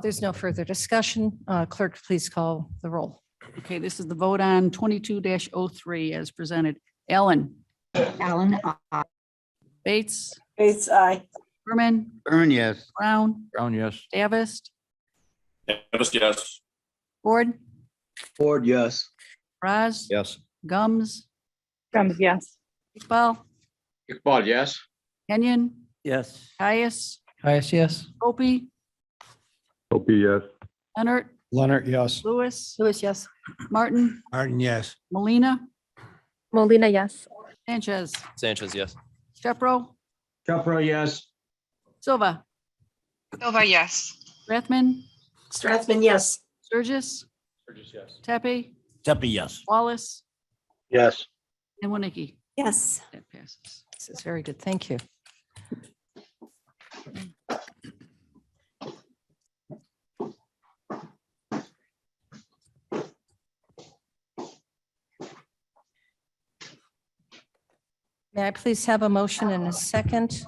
There's no further discussion. Clerk, please call the roll. Okay, this is the vote on 22-03 as presented. Ellen, Alan, Bates, Bates, aye. Berman, Berman, yes. Brown, Brown, yes. Davis, Davis, yes. Ford, Ford, yes. Raz, Yes. Gums, Gums, yes. Iqbal, Iqbal, yes. Kenyon, Yes. Caius, Caius, yes. Opie, Opie, yes. Leonard, Leonard, yes. Lewis, Lewis, yes. Martin, Martin, yes. Molina, Molina, yes. Sanchez, Sanchez, yes. Shepro, Shepro, yes. Silva, Silva, yes. Strathman, Strathman, yes. Sturgis, Tepe, Tepe, yes. Wallace, Yes. and Winnicki. Yes. That passes. This is very good. Thank you. May I please have a motion and a second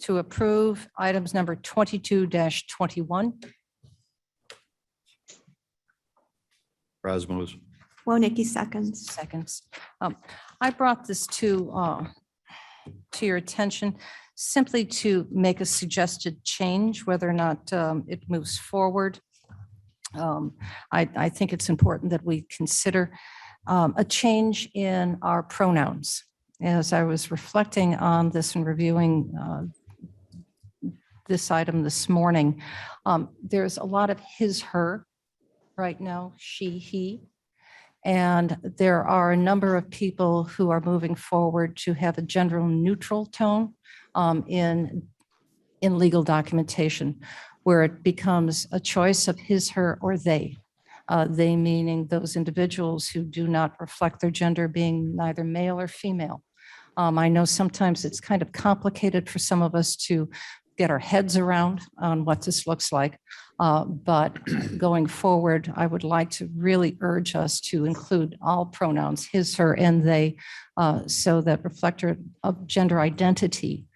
to approve items number 22-21? Rasmussen. Wonecki seconds. Seconds. I brought this to your attention simply to make a suggested change, whether or not it moves forward. I think it's important that we consider a change in our pronouns. As I was reflecting on this and reviewing this item this morning, there's a lot of his, her right now, she, he. And there are a number of people who are moving forward to have a gender neutral tone in legal documentation, where it becomes a choice of his, her, or they. They meaning those individuals who do not reflect their gender being neither male or female. I know sometimes it's kind of complicated for some of us to get our heads around on what this looks like. But going forward, I would like to really urge us to include all pronouns, his, her, and they, so that reflector of gender identity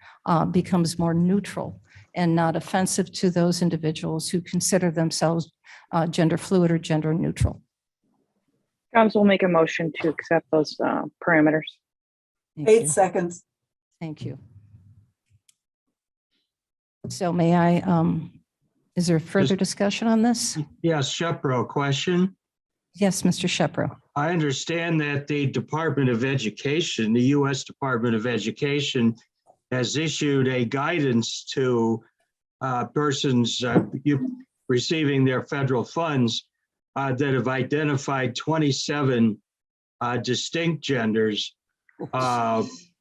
becomes more neutral and not offensive to those individuals who consider themselves gender fluid or gender neutral. Council will make a motion to accept those parameters. Thank 8 you. seconds. Thank you. So may I, is there further discussion on this? Yes, Shepro, question. Yes, Mr. Shepro. I understand that the Department of Education, the U.S. Department of Education, has issued a guidance to persons receiving their federal funds that have identified 27 distinct genders,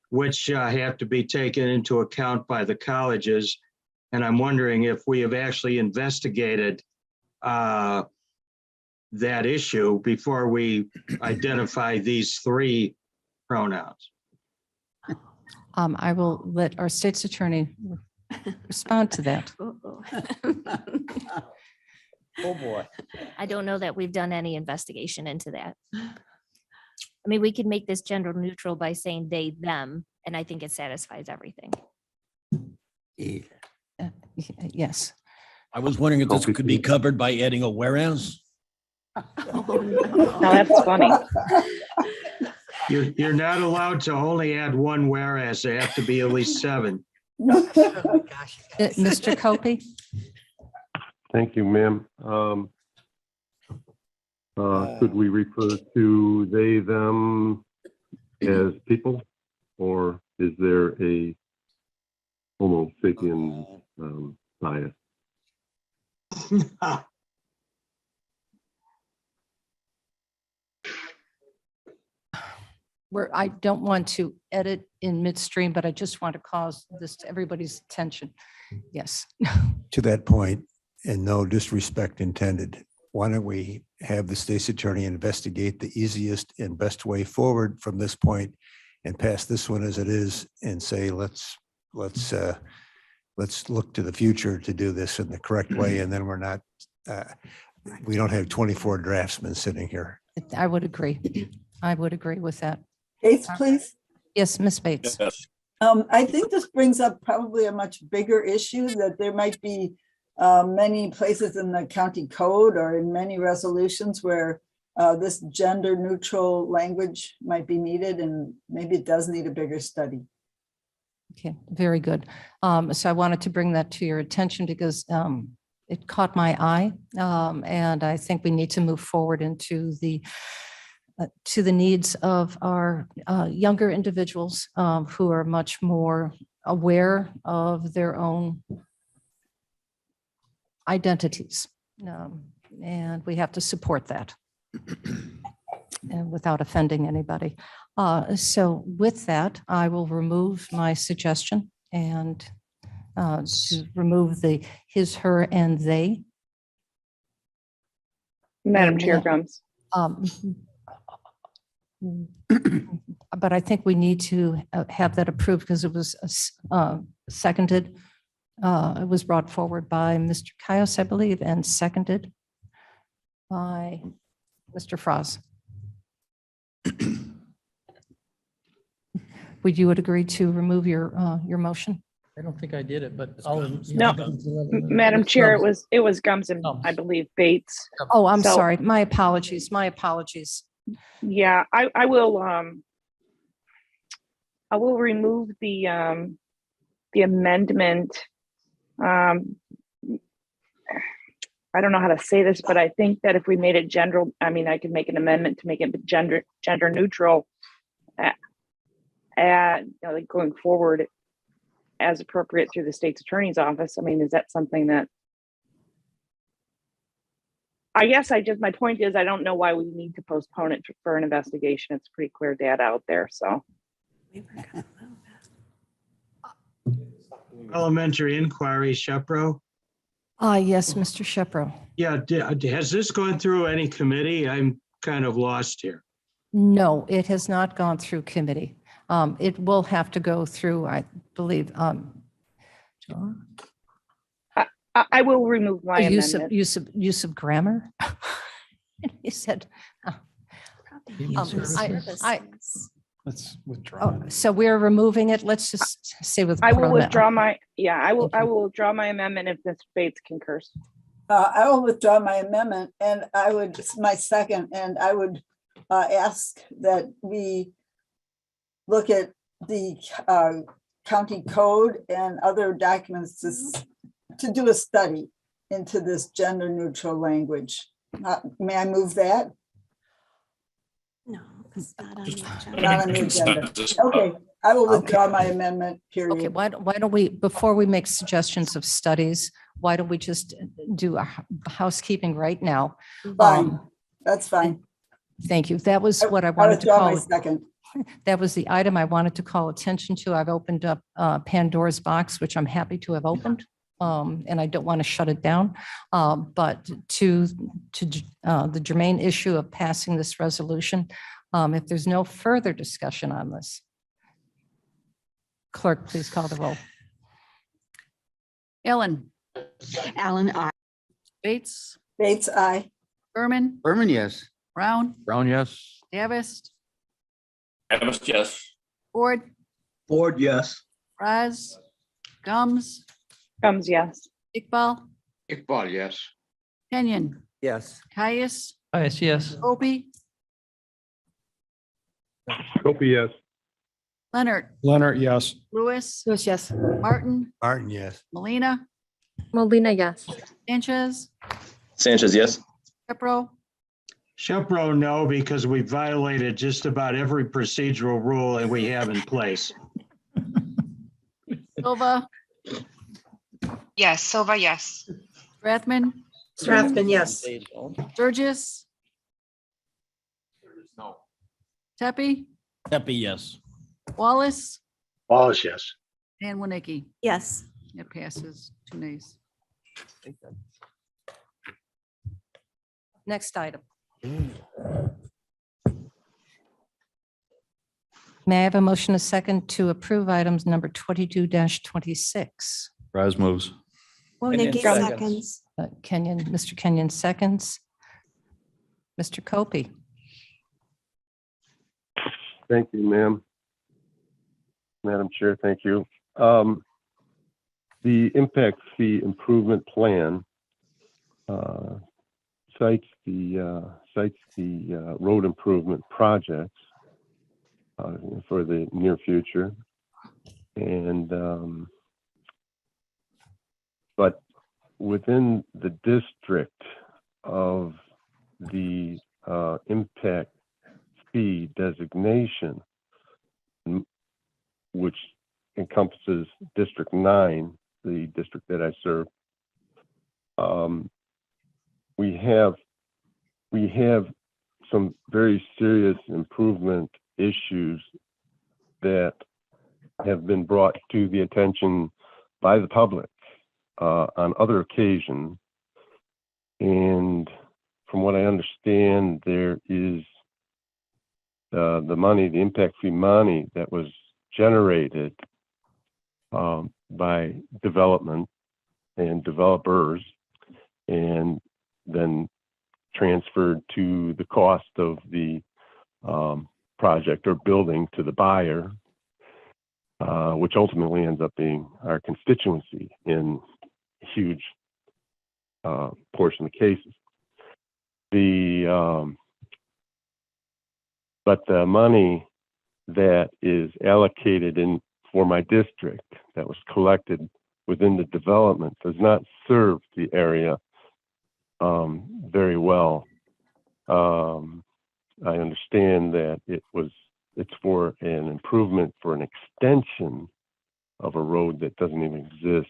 which have to be taken into account by the colleges. And I'm wondering if we have actually investigated that issue before we identify these 3 pronouns. I will let our state's attorney respond to that. Oh, boy. I don't know that we've done any investigation into that. I mean, we could make this gender neutral by saying they, them, and I think it satisfies everything. Yes. I was wondering if this could be covered by adding a whereas. Now that's funny. You're not allowed to only add 1 whereas, they have to be at least 7. Mr. Copey? Thank you, ma'am. Could we refer to they, them as people? Or is there a Homo sapien bias? I don't want to edit in midstream, but I just want to cause this to everybody's attention. Yes. To that point, and no disrespect intended, why don't we have the state's attorney investigate the easiest and best way forward from this point and pass this one as it is and say, let's look to the future to do this in the correct way. And then we're not, we don't have 24 draftsmen sitting here. I would agree. I would agree with that. Bates, please. Yes, Ms. Bates. Yes. I think this brings up probably a much bigger issue, that there might be many places in the county code or in many resolutions where this gender neutral language might be needed, and maybe it does need a bigger study. Okay, very good. So I wanted to bring that to your attention because it caught my eye. And I think we need to move forward into the to the needs of our younger individuals who are much more aware of their own identities. And we have to support that and without offending anybody. So with that, I will remove my suggestion and to remove the his, her, and they. Madam Chair And, Gums. But I think we need to have that approved because it was seconded. It was brought forward by Mr. Caius, I believe, and seconded by Mr. Frost. Would you agree to remove your motion? I don't think I did it, but I'll. No, Madam Chair, it was Gums and I believe Bates. Oh, I'm So- sorry. My apologies. My apologies. Yeah, I will remove the amendment. I don't know how to say this, but I think that if we made it gender, I mean, I could make an amendment to make it gender neutral like going forward as appropriate through the state's attorney's office. I mean, is that something that I guess my point is, I don't know why we need to postpone it for an investigation. It's pretty clear data out there, so. Elementary inquiry, Shepro. Yes, Mr. Shepro. Yeah, has this gone through any committee? I'm kind of lost here. No, it has not gone through committee. It will have to go through, I believe, I will remove my amendment. use of grammar. He said. Let's withdraw. So we're removing it. Let's just say with. I will withdraw my, I will withdraw my amendment if Ms. Bates concurs. I will withdraw my amendment and my second, and I would ask that we look at the county code and other documents to do a study into this gender neutral language. May I move that? No, it's not on the agenda. Not on the agenda. Okay, I will withdraw my amendment, period. Okay, why don't we, before we make suggestions of studies, why don't we just do a housekeeping right now? Fine, that's fine. Thank you. That was what I wanted to withdraw call. my second. That was the item I wanted to call attention to. I've opened up Pandora's box, which I'm happy to have opened. And I don't want to shut it down. But to the germane issue of passing this resolution, if there's no further discussion on this, clerk, please call the roll. Ellen, Alan, I. Bates, Bates, aye. Berman, Berman, yes. Brown, Brown, yes. Davis, Davis, yes. Ford, Ford, yes. Raz, Gums, Gums, yes. Iqbal, Iqbal, yes. Kenyon, Yes. Caius, Yes. Opie, Opie, yes. Leonard, Leonard, yes. Lewis, Yes. Martin, Martin, yes. Molina, Molina, yes. Sanchez, Sanchez, yes. Pepro, Shepro, no, because we violated just about every procedural rule that we have in place. Silva, Yes, Silva, yes. Strathman, Strathman, yes. Burgess, Tepe, Pepe, yes. Wallace, Wallace, yes. and Winnicki. Yes. It passes 2 nays. Next item. May I have a motion a second to approve items number 22-26? Rise moves. Nikki Kenyon seconds. Kenyon, Mr. Kenyon seconds. Mr. Copey. Thank you, ma'am. Madam Chair, thank you. The impact fee improvement plan cites the road improvement projects for the near future. And but within the district of the impact fee designation, which encompasses District 9, the district that I serve, we have some very serious improvement issues that have been brought to the attention by the public on other occasions. And from what I understand, there is the money, the impact fee money that was generated by development and developers and then transferred to the cost of the project or building to the buyer, which ultimately ends up being our constituency in a huge portion of the cases. But the money that is allocated for my district that was collected within the development does not serve the area very well. I understand that it's for an improvement, for an extension of a road that doesn't even exist.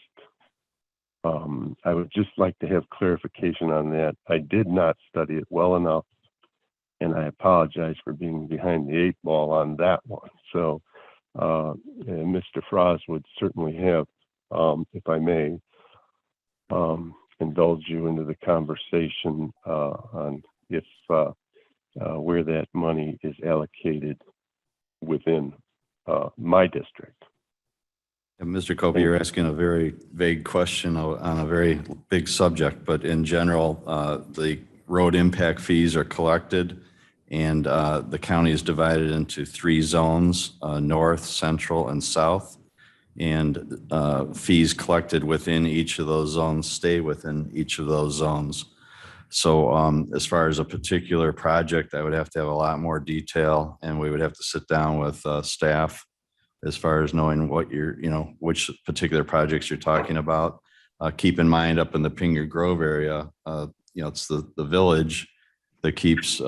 I would just like to have clarification on that. I did not study it well enough, and I apologize for being behind the 8 ball on that one. So Mr. Frost would certainly have, if I may, indulge you into the conversation on if where that money is allocated within my district. And Mr. Kobe, you're asking a very vague question on a very big subject, but in general, the road impact fees are collected and the county is divided into 3 zones, north, central, and south. And fees collected within each of those zones stay within each of those zones. So as far as a particular project, I would have to have a lot more detail, and we would have to sit down with staff as far as knowing what which particular projects you're talking about. Keep in mind, up in the Pinger Grove area, it's the village that keeps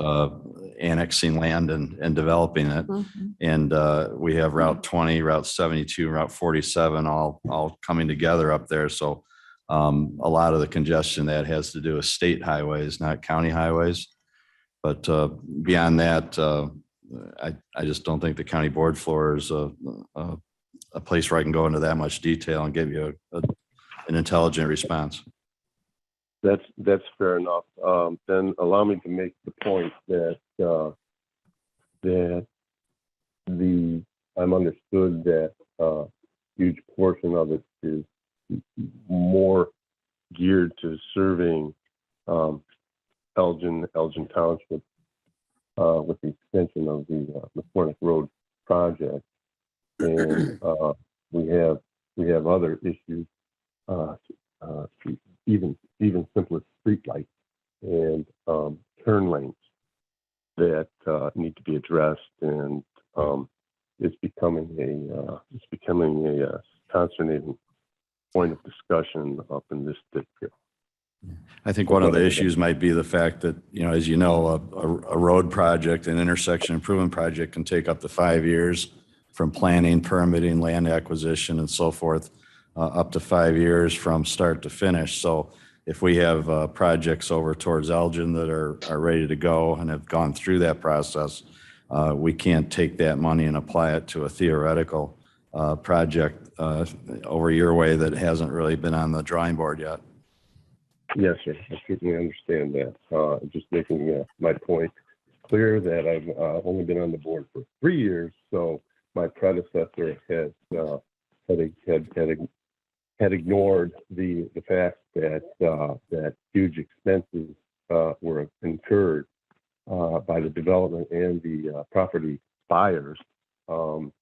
annexing land and developing it. And we have Route 20, Route 72, Route 47 all coming together up there. So a lot of the congestion that has to do with state highways, not county highways. But beyond that, I just don't think the county board floor is a place where I can go into that much detail and give you an intelligent response. That's fair enough. Then allow me to make the point that I'm understood that a huge portion of it is more geared to serving Elgin Township with the extension of the McCormick Road project, and we have other issues, even simpler street lights and turn lanes that need to be addressed, and it's becoming a concerning point of discussion up in this district. I think one of the issues might be the fact that, as you know, a road project, an intersection improvement project can take up to 5 years from planning, permitting, land acquisition, and so forth, up to 5 years from start to finish. So if we have projects over towards Elgin that are ready to go and have gone through that process, we can't take that money and apply it to a theoretical project over your way that hasn't really been on the drawing board yet. Yes, sir. I certainly understand that. Just making my point clear that I've only been on the board for 3 years, so my predecessor had ignored the fact that huge expenses were incurred by the development and the property buyers, and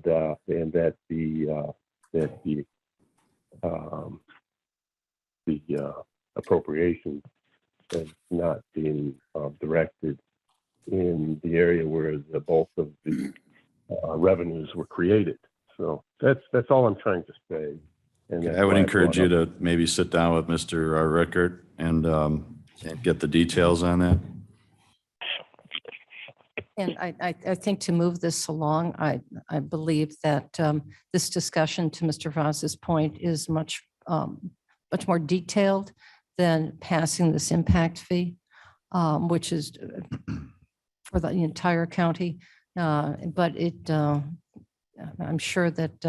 that the appropriation has not been directed in the area where the bulk of the revenues were created. So that's all I'm trying to say. And I would encourage you to maybe sit down with Mr. Rickert and get the details on that. And I think to move this along, I believe that this discussion, to Mr. Vaz's point, is much more detailed than passing this impact fee, which is for the entire county. But I'm sure that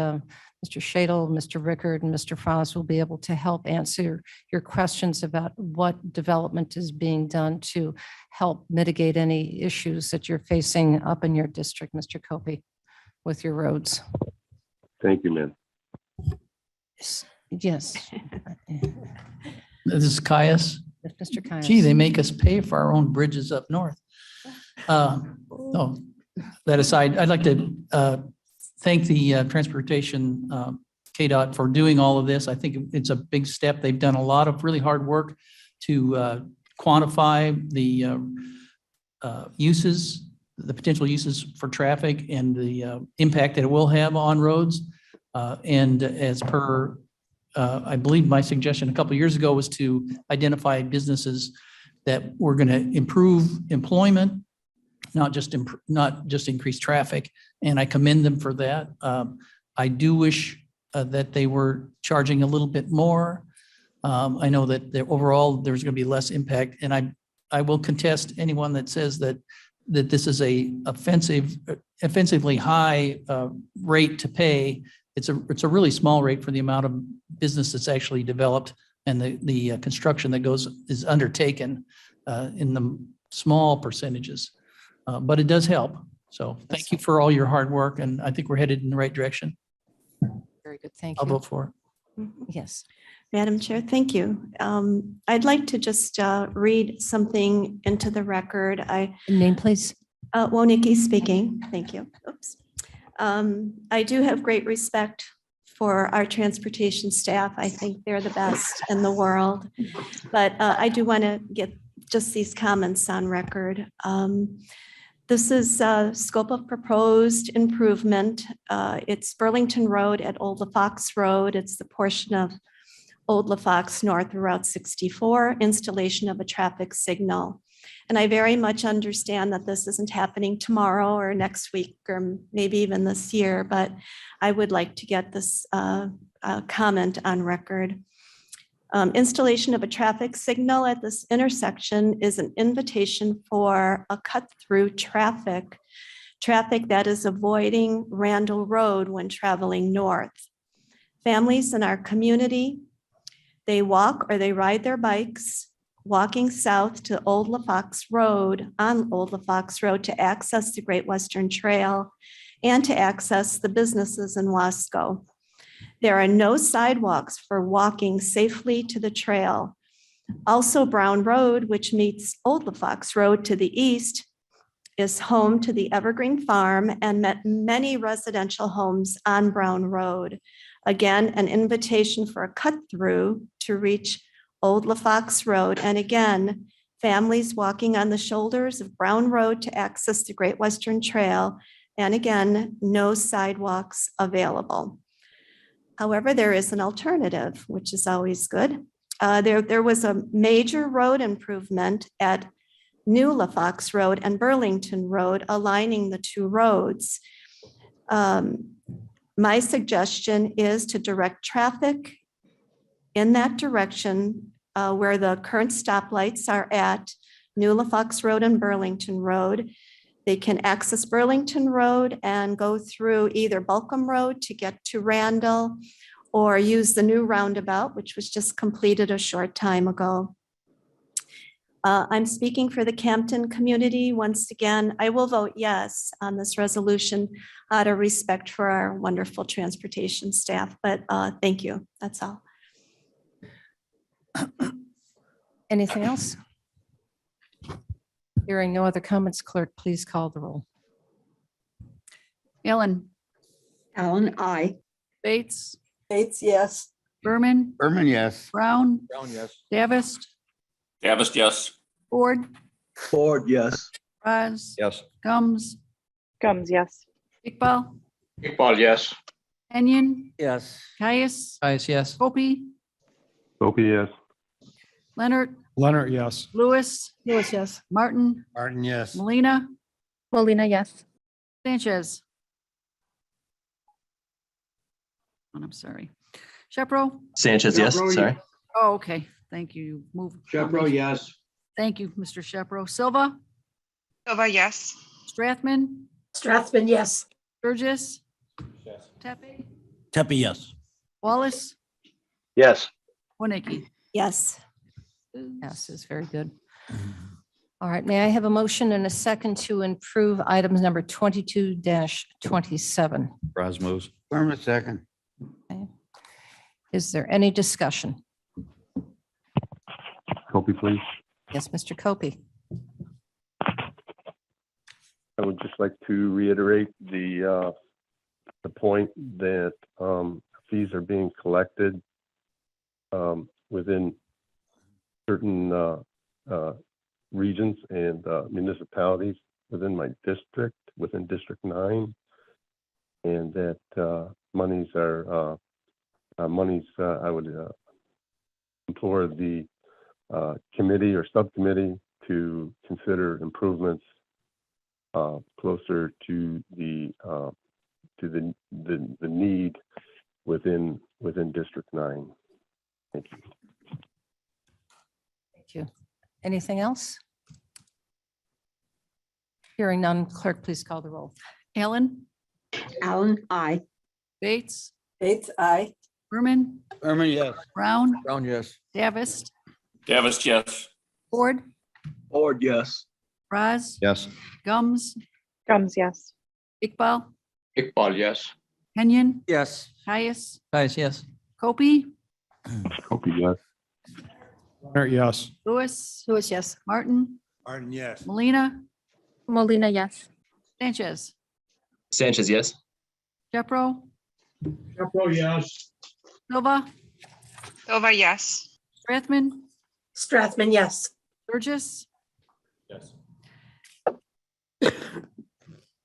Mr. Shadle, Mr. Rickard, and Mr. Vaz will be able to help answer your questions about what development is being done to help mitigate any issues that you're facing up in your district, Mr. Copey, with your roads. Thank you, ma'am. Yes. This is Caius. Mr. Caius. Gee, they make us pay for our own bridges up north. No, that aside, I'd like to thank the transportation KDOT for doing all of this. I think it's a big step. They've done a lot of really hard work to quantify the uses, the potential uses for traffic and the impact that it will have on roads. And as per, I believe my suggestion a couple of years ago was to identify businesses that were going to improve employment, not just increase traffic. And I commend them for that. I do wish that they were charging a little bit more. I know that overall there's going to be less impact, and I will contest anyone that says that this is a offensively high rate to pay. It's a really small rate for the amount of business that's actually developed and the construction that is undertaken in the small percentages. But it does help. So thank you for all your hard work, and I think we're headed in the right direction. Very good. Thank you. I'll vote for it. Yes. Madam Chair, thank you. I'd like to just read something into the record. Name, please. Woniki speaking. Thank you. Oops. I do have great respect for our transportation staff. I think they're the best in the world. But I do want to get just these comments on record. This is scope of proposed improvement. It's Burlington Road at Old LaFox Road. It's the portion of Old LaFox North of Route 64, installation of a traffic signal. And I very much understand that this isn't happening tomorrow or next week or maybe even this year, but I would like to get this comment on record. Installation of a traffic signal at this intersection is an invitation for a cut-through traffic that is avoiding Randall Road when traveling north. Families in our community, they walk or they ride their bikes walking south to Old LaFox Road, on Old LaFox Road, to access the Great Western Trail and to access the businesses in Wasco. There are no sidewalks for walking safely to the trail. Also, Brown Road, which meets Old LaFox Road to the east, is home to the Evergreen Farm and many residential homes on Brown Road. Again, an invitation for a cut-through to reach Old LaFox Road. And again, families walking on the shoulders of Brown Road to access the Great Western Trail. And again, no sidewalks available. However, there is an alternative, which is always good. There was a major road improvement at New LaFox Road and Burlington Road, aligning the two roads. My suggestion is to direct traffic in that direction where the current stoplights are at New LaFox Road and Burlington Road. They can access Burlington Road and go through either Balcom Road to get to Randall or use the new roundabout, which was just completed a short time ago. I'm speaking for the Campton community. Once again, I will vote yes on this resolution out of respect for our wonderful transportation staff, but thank you. That's all. Anything else? Hearing no other comments, clerk, please call the roll. Ellen, Allen, aye. Bates, Bates, yes. Berman, Berman, yes. Brown, Brown, yes. Davis, Davis, yes. Ford, Ford, yes. Raz, Yes. Gums, Yes. Iqbal, Iqbal, yes. Kenyon, Yes. Caius, Yes. Copey, Opie, yes. Leonard, Leonard, yes. Lewis, Lewis, yes. Martin, Martin, yes. Molina, Molina, yes. Sanchez. And I'm sorry. Shepro? Sanchez, yes, sorry. Oh, okay. Thank you. Move. Shepro, yes. Thank you, Mr. Shepro. Silva? Silva, yes. Strathman? Strathman, yes. Burgess? Tepe? Tepe, yes. Wallace? Yes. Winnicki? Yes. Yes, is very good. All right, may I have a motion and a second to improve items number 22-27? Braz moves. Burn a second. Is there any discussion? Copy, please. Yes, Mr. Copey. I would just like to reiterate the point that fees are being collected within certain regions and municipalities within my district, within District 9, and that monies are I would implore the committee or subcommittee to consider improvements closer to the need within District 9. Thank you. Thank you. Anything else? Hearing none, clerk, please call the roll. Allen? Allen, aye. Bates? Bates, aye. Berman? Berman, yes. Brown? Brown, yes. Davis? Davis, yes. Ford? Ford, yes. Raz? Yes. Gums? Gums, yes. Iqbal? Iqbal, yes. Kenyon? Yes. Caius? Guys, yes. Copey? Copy, yes. Yes. Lewis? Lewis, yes. Martin? Martin, yes. Molina? Molina, yes. Sanchez? Sanchez, yes. Shepro? Shepro, yes. Silva? Silva, yes. Strathman? Strathman, yes. Burgess? Yes.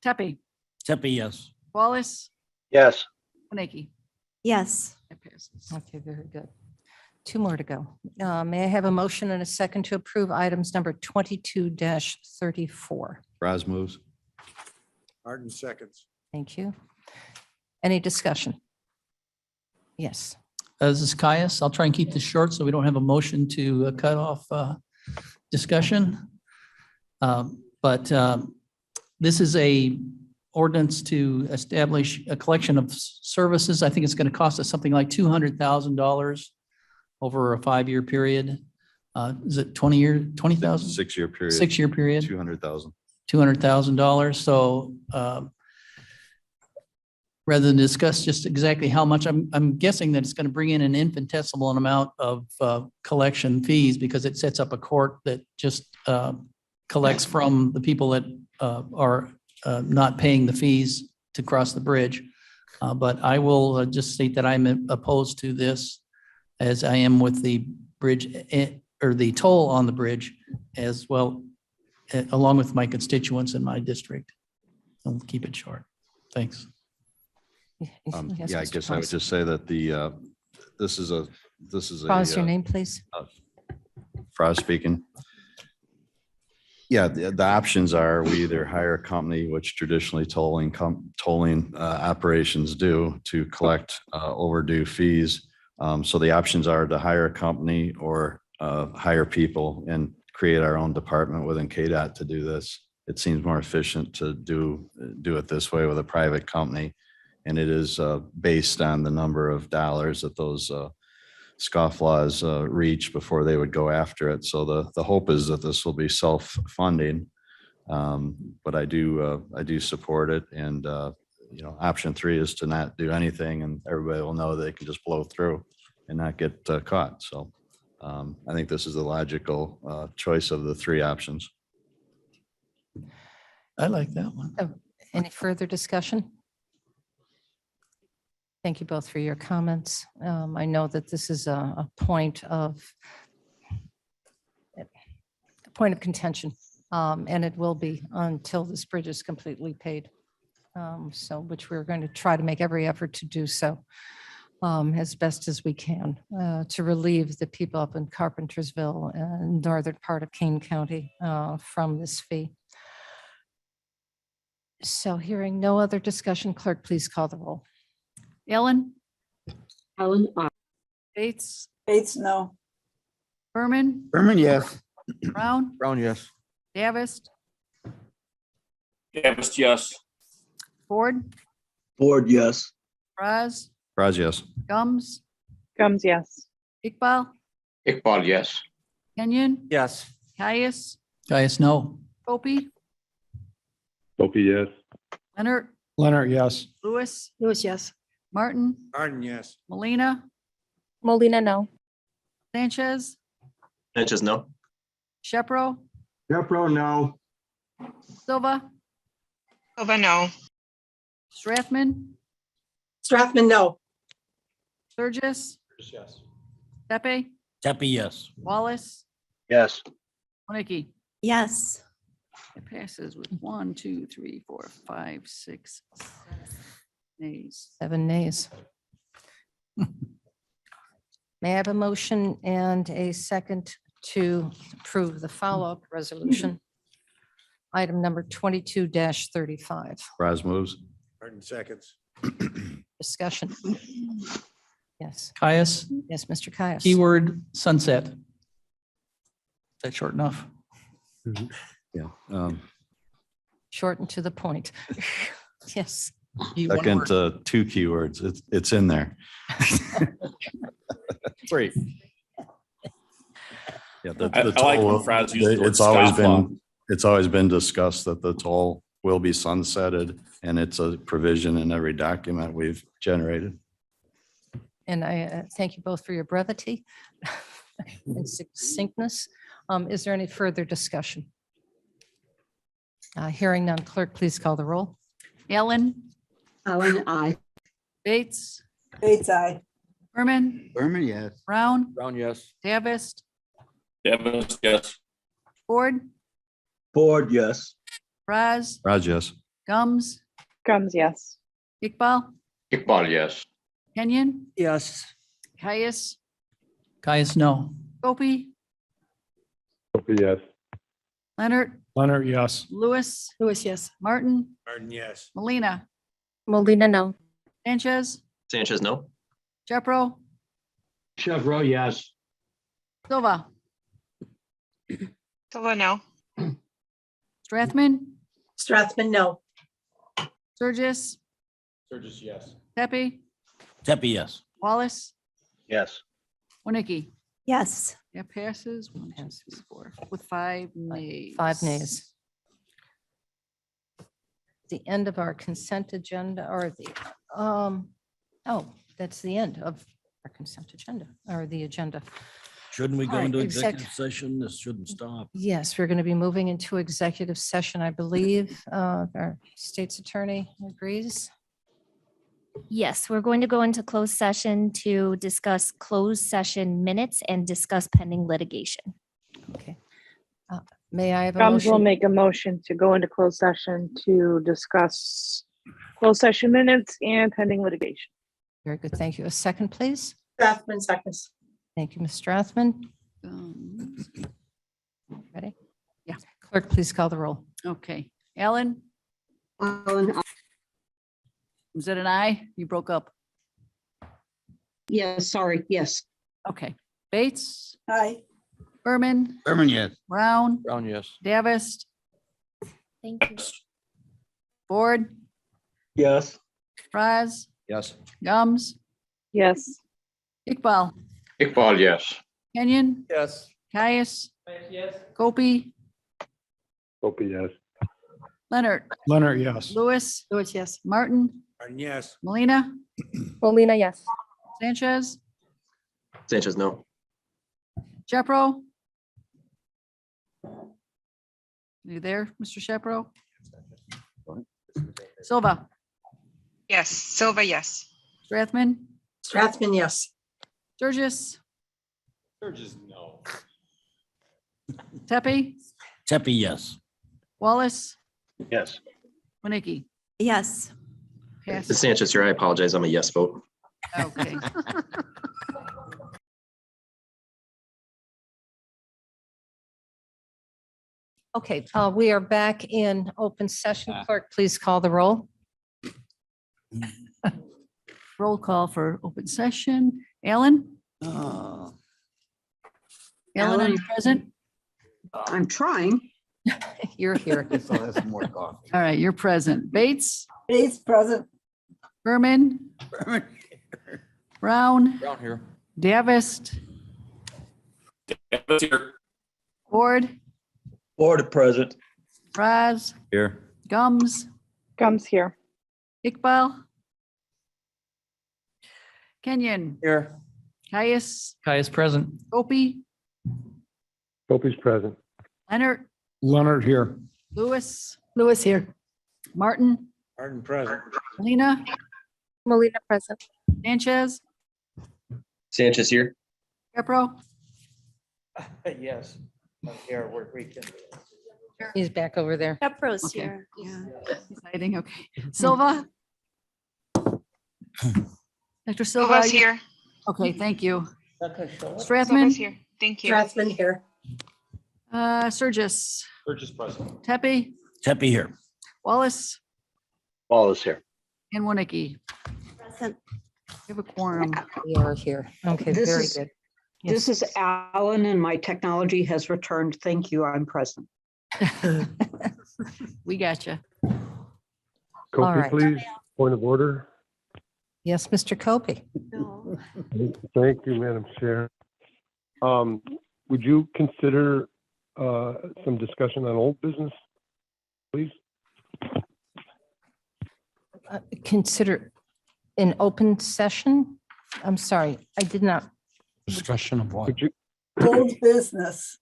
Tepe? Tepe, yes. Wallace? Yes. Winnicki? Yes. That passes. Okay, very good. Two more to go. May I have a motion and a second to approve items number 22-34? Braz moves. Martin seconds. Thank you. Any discussion? Yes. This is Caius. I'll try and keep this short so we don't have a motion to cut off discussion. But this is a ordinance to establish a collection of services. I think it's going to cost us something like $200,000 over a 5-year period. Is it 20 year, 20,000? 6-year period. 6-year period. 200,000. $200,000. So rather than discuss just exactly how much, I'm guessing that it's going to bring in an infinitesimal amount of collection fees because it sets up a court that just collects from the people that are not paying the fees to cross the bridge. But I will just state that I'm opposed to this as I am with the bridge or the toll on the bridge as well, along with my constituents in my district. I'll keep it short. Thanks. Yes, Yeah, I Mr. guess I would Cross. just say that this is a Cross your name, please. Frost speaking. Yeah, the options are we either hire a company, which traditionally tolling operations do, to collect overdue fees. So the options are to hire a company or hire people and create our own department within KDOT to do this. It seems more efficient to do it this way with a private company. And it is based on the number of dollars that those scofflaws reach before they would go after it. So the hope is that this will be self-funding. But I do support it. And option 3 is to not do anything, and everybody will know they can just blow through and not get caught. So I think this is the logical choice of the 3 options. I like that one. Any further discussion? Thank you both for your comments. I know that this is a point of contention, and it will be until this bridge is completely paid. So, which we're going to try to make every effort to do so as best as we can to relieve the people up in Carpentersville and northern part of Kane County from this fee. So hearing no other discussion, clerk, please call the roll. Ellen, Ellen, aye. Bates, Bates, no. Berman, Berman, yes. Brown, Brown, yes. Davis, Davis, yes. Ford, Ford, yes. Raz, Raj, yes. Gums, Gums, yes. Iqbal, Iqbal, yes. Kenyon, Yes. Caius, Gaius, no. Opie, Opie, yes. Leonard, Leonard, yes. Lewis, Lewis, yes. Martin, Martin, yes. Molina, Molina, no. Sanchez, Sanchez, no. Shepro, Shepro, no. Silva, Silva, no. Strathman, Strathman, no. Sturgis, Yes. Tepe, Tepe, yes. Wallace, Yes. Winnicki. Yes. It passes with 1, 2, 3, 4, 5, 6, 7 nays. 7 nays. May I have a motion and a second to approve the follow-up resolution? Item number 22-35. Raj moves. Martin seconds. Discussion. Yes, Caius, yes, Mr. Caius. keyword sunset. Is that short enough? Yeah. Short and to the point. Yes. You one Second, word. 2 keywords. It's in there. Great. Yeah. I like when Franz uses the word It's always scofflaw. been, it's always been discussed that the toll will be sunsetted, and it's a provision in every document we've generated. And I thank you both for your brevity and succinctness. Is there any further discussion? Hearing none, clerk, please call the roll. Ellen, Ellen, aye. Bates, Bates, aye. Berman, Berman, yes. Brown, Brown, yes. Davis, Davis, yes. Ford, Ford, yes. Raz, Raj, yes. Gums, Gums, yes. Iqbal, Iqbal, yes. Kenyon, Yes. Caius, Caius, no. Opie, Opie, yes. Leonard, Leonard, yes. Lewis, Lewis, yes. Martin, Martin, yes. Molina, Molina, no. Sanchez, Sanchez, no. Shepro, Shepro, yes. Silva, Silva, no. Strathman, Strathman, no. Sturgis, Sturgis, yes. Tepe, Tepe, yes. Wallace, Yes. Winnicki. Yes. That passes 1, 2, 3, 4 with 5 nays. 5 nays. The end of our consent agenda or that's the end of our consent agenda or the agenda. Shouldn't we All go right, into exec- executive session? This shouldn't stop. Yes, we're going to be moving into executive session, I believe. Our state's attorney agrees. Yes, we're going to go into closed session to discuss closed session minutes and discuss pending litigation. Okay. May I have a Gums will motion? make a motion to go into closed session to discuss closed session minutes and pending litigation. Very good. Thank you. A second, please. Strathman, seconds. Thank you, Ms. Strathman. Gums. Ready? Yeah. Clerk, please call the roll. Okay. Ellen, Ellen, was it an aye? You broke up. yes, sorry, yes. Okay. Bates, Aye. Berman, Berman, yes. Brown, Brown, yes. Davis, Thank you. Ford, Yes. Raz, Yes. Gums, Yes. Iqbal, Iqbal, yes. Kenyon, Yes. Caius, Opie, Opie, yes. Leonard, Leonard, yes. Lewis, Lewis, yes. Martin, Martin, yes. Molina, Molina, yes. Sanchez, Sanchez, no. Shepro. You there, Mr. Shepro? Silva, Yes, Silva, yes. Strathman, Strathman, yes. Sturgis, Sturgis, no. Tepe, Tepe, yes. Wallace, Yes. Winnicki. Yes. Passes. Sanchez here. I apologize. I'm a yes vote. Okay. Okay, we are back in open session. Clerk, please call the roll. Roll call for open session. Alan? Alan, are you present? I'm trying. You're here. All right, you're present. Bates? Bates present. Berman? Brown? Brown here. Davis? Ward? Board present. Raz? Here. Gums? Gums here. Iqbal? Kenyon? Here. Caius? Caius present. Opie? Opie's present. Leonard? Leonard here. Lewis? Lewis here. Martin? Martin present. Melina? Molina present. Sanchez? Sanchez here. Pepro? Yes. I'm here. We can. He's back over there. Pepro's Okay. here. Yeah. Exciting, okay. Silva? Dr. Silva? Silva's you- here. Okay, thank you. Silva's Strathman? here. Thank you. Strathman here. Surgis? Burgess present. Tepe? Tepe here. Wallace? Wallace here. And Winnicke? Present. We have a quorum. We are here. Okay, This very is- good. This is Alan and my technology has returned. Thank you. I'm present. We got you. All Copy, right. please. Point of order. Yes, Mr. Copey. No. Thank you, Madam Chair. Would you consider some discussion on old business, please? Consider an open session? I'm sorry, I did not, Discussion of what? Would you, Old business.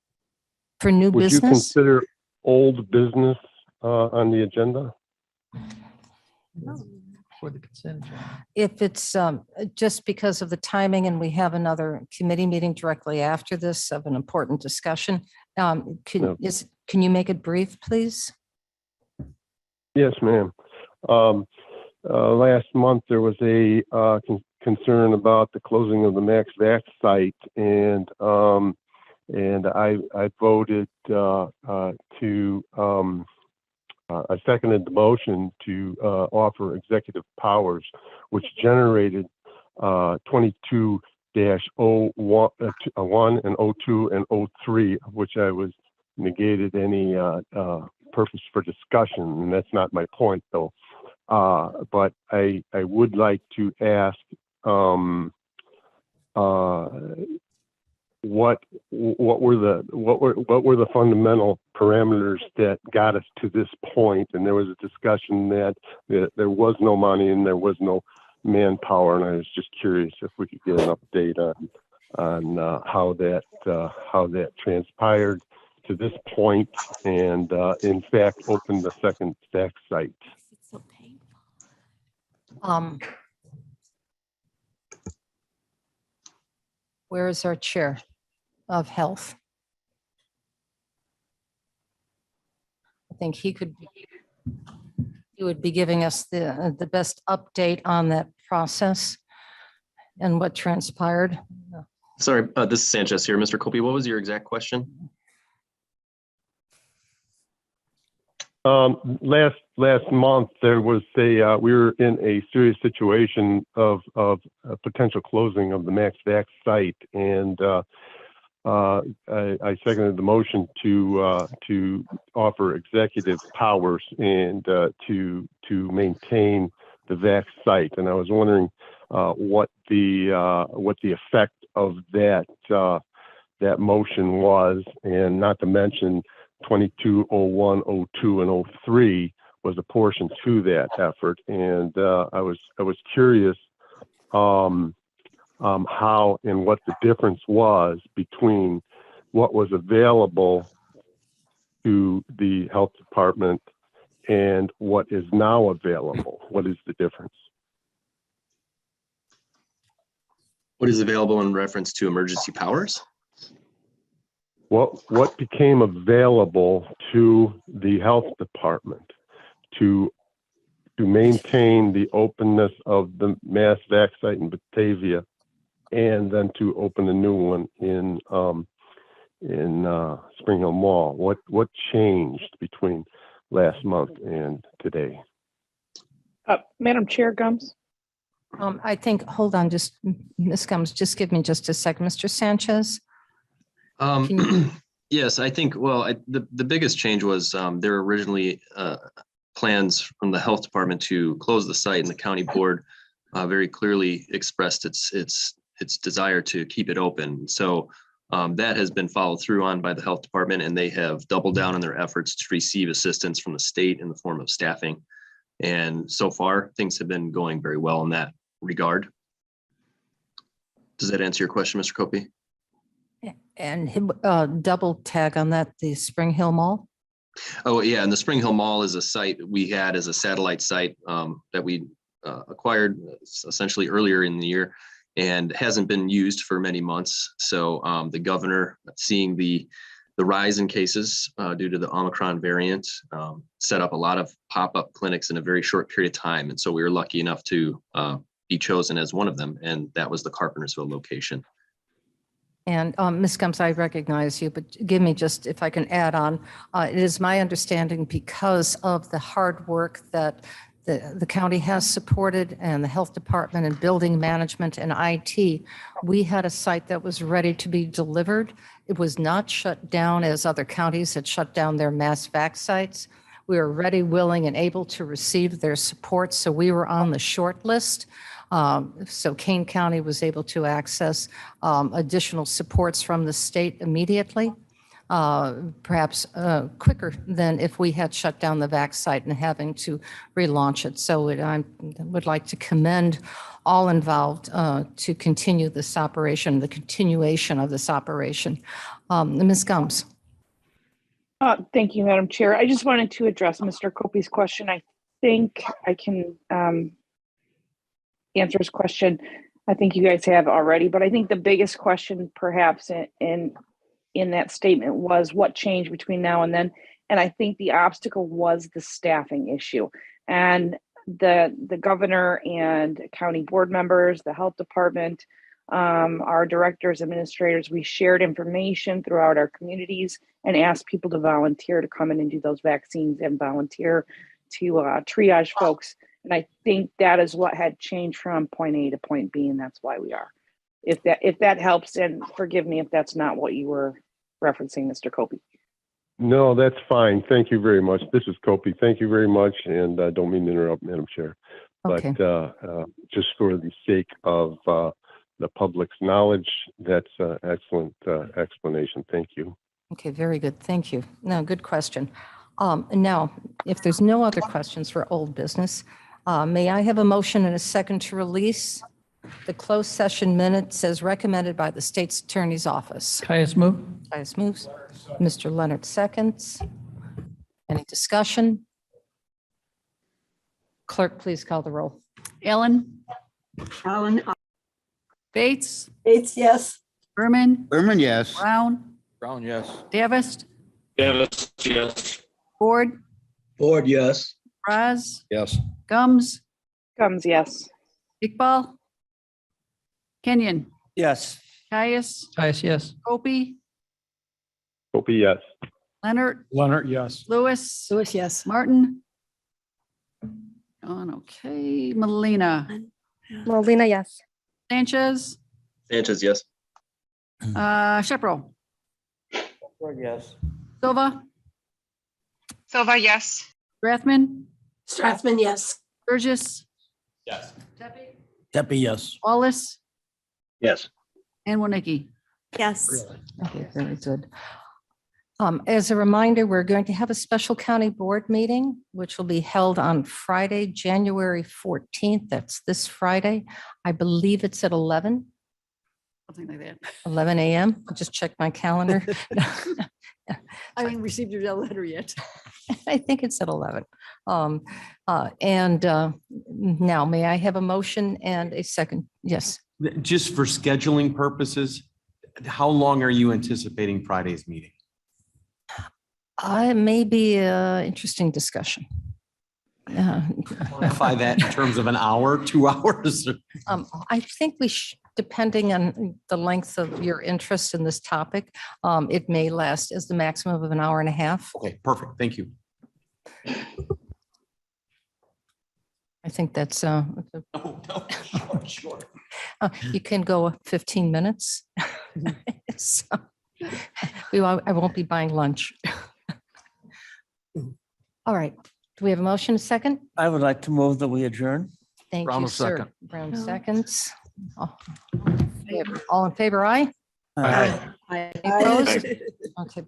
for new would you business? consider old business on the agenda? For the consent agenda. If it's just because of the timing and we have another committee meeting directly after this of an important discussion, No. can you make it brief, please? Yes, ma'am. Last month, there was a concern about the closing of the Max Vax site, and I voted I seconded the motion to offer executive powers, which generated 22-01 and 02 and 03, of which I was negated any purpose for discussion, and that's not my point, though. But I would like to ask what were the fundamental parameters that got us to this point? And there was a discussion that there was no money and there was no manpower, and I was just curious if we could get an update on how that transpired to this point, and in fact opened the second stack site. It's so painful. Where is our chair of health? I think he would be giving us the best update on that process and what transpired. Sorry, this is Sanchez here. Mr. Copey, what was your exact question? Last month, there was we were in a serious situation of a potential closing of the Max Vax site, and I seconded the motion to offer executive powers and to maintain the Vax site. And I was wondering what the effect of that motion was, and not to mention 2201, 02, and 03 was a portion to that effort. And I was curious how and what the difference was between what was available to the health department and what is now available. What is the difference? What is available in reference to emergency powers? What became available to the health department to maintain the openness of the Mass Vax site in Batavia, and then to open a new one in in Spring Hill Mall. What changed between last month and today? Madam Chair, Gums? I think, hold on, just Ms. Gums, just give me just a second. Mr. Sanchez? Can you- Yes, I think, well, the biggest change was there were originally plans from the health department to close the site, and the county board very clearly expressed its desire to keep it open. So that has been followed through on by the health department, and they have doubled down on their efforts to receive assistance from the state in the form of staffing. And so far, things have been going very well in that regard. Does that answer your question, Mr. Copey? And double tag on that, the Spring Hill Mall? Oh, yeah, and the Spring Hill Mall is a site we had as a satellite site that we acquired essentially earlier in the year and hasn't been used for many months. So the governor, seeing the rise in cases due to the Omicron variant, set up a lot of pop-up clinics in a very short period of time. And so we were lucky enough to be chosen as one of them, and that was the Carpentersville location. And Ms. Gums, I recognize you, but give me just, if I can add on, it is my understanding because of the hard work that the county has supported and the health department and building management and IT, we had a site that was ready to be delivered. It was not shut down as other counties had shut down their mass vac sites. We were ready, willing, and able to receive their support. So we were on the short list. So Kane County was able to access additional supports from the state immediately, perhaps quicker than if we had shut down the vac site and having to relaunch it. So I would like to commend all involved to continue this operation, the continuation of this operation. Ms. Gums. Thank you, Madam Chair. I just wanted to address Mr. Copey's question. I think I can answer his question. I think you guys have already, but I think the biggest question perhaps in that statement was what changed between now and then. And I think the obstacle was the staffing issue. And the governor and county board members, the health department, our directors, administrators, we shared information throughout our communities and asked people to volunteer to come in and do those vaccines and volunteer to triage folks. And I think that is what had changed from point A to point B, and that's why we are. If that helps, and forgive me if that's not what you were referencing, Mr. Copey. No, that's fine. Thank you very much. This is Copey. Thank you very much, and I don't mean to interrupt, Madam Chair. Okay. But just for the sake of the public's knowledge, that's an excellent explanation. Thank you. Okay, very good. Thank you. No, good question. And now, if there's no other questions for old business, may I have a motion and a second to release the closed session minutes as recommended by the state's attorney's office? Caius move. Caius moves. Mr. Leonard seconds. Any discussion? Clerk, please call the roll. Allen, Allen, Bates, Bates, yes. Berman, Berman, yes. Brown, Brown, yes. Davis, Yes, yes. Ford, Ford, yes. Raz, Yes. Gums, Gums, yes. Iqbal, Kenyon, Yes. Caius, Caius, yes. Copey, Copey, yes. Leonard, Leonard, yes. Lewis, Lewis, yes. Martin. Okay, Molina, Molina, yes. Sanchez, Sanchez, yes. Shepro, Yes. Silva, Silva, yes. Strathman, Strathman, yes. Burgess, Yes. Tepe, yes. Wallace, Yes. and Winnicki. Yes. Okay, very good. As a reminder, we're going to have a special county board meeting, which will be held on Friday, January 14th. That's this Friday. I believe it's at 11 Something like that. a.m. I'll just check my calendar. I haven't received your letter yet. I think it's at 11. Now, may I have a motion and a second? Yes. Just for scheduling purposes, how long are you anticipating Friday's meeting? It may be an interesting discussion. Quantify that in terms of an hour, 2 hours? I think we depending on the length of your interest in this topic, it may last as the maximum of an hour and a half. Okay, perfect. Thank you. I think that's, Sure. you can go 15 minutes. So, I won't be buying lunch. All right. Do we have a motion, a second? I would like to move that we adjourn. Thank Brown you, will sir. second. Brown seconds. All in favor, aye? Aye. Any opposed? Okay.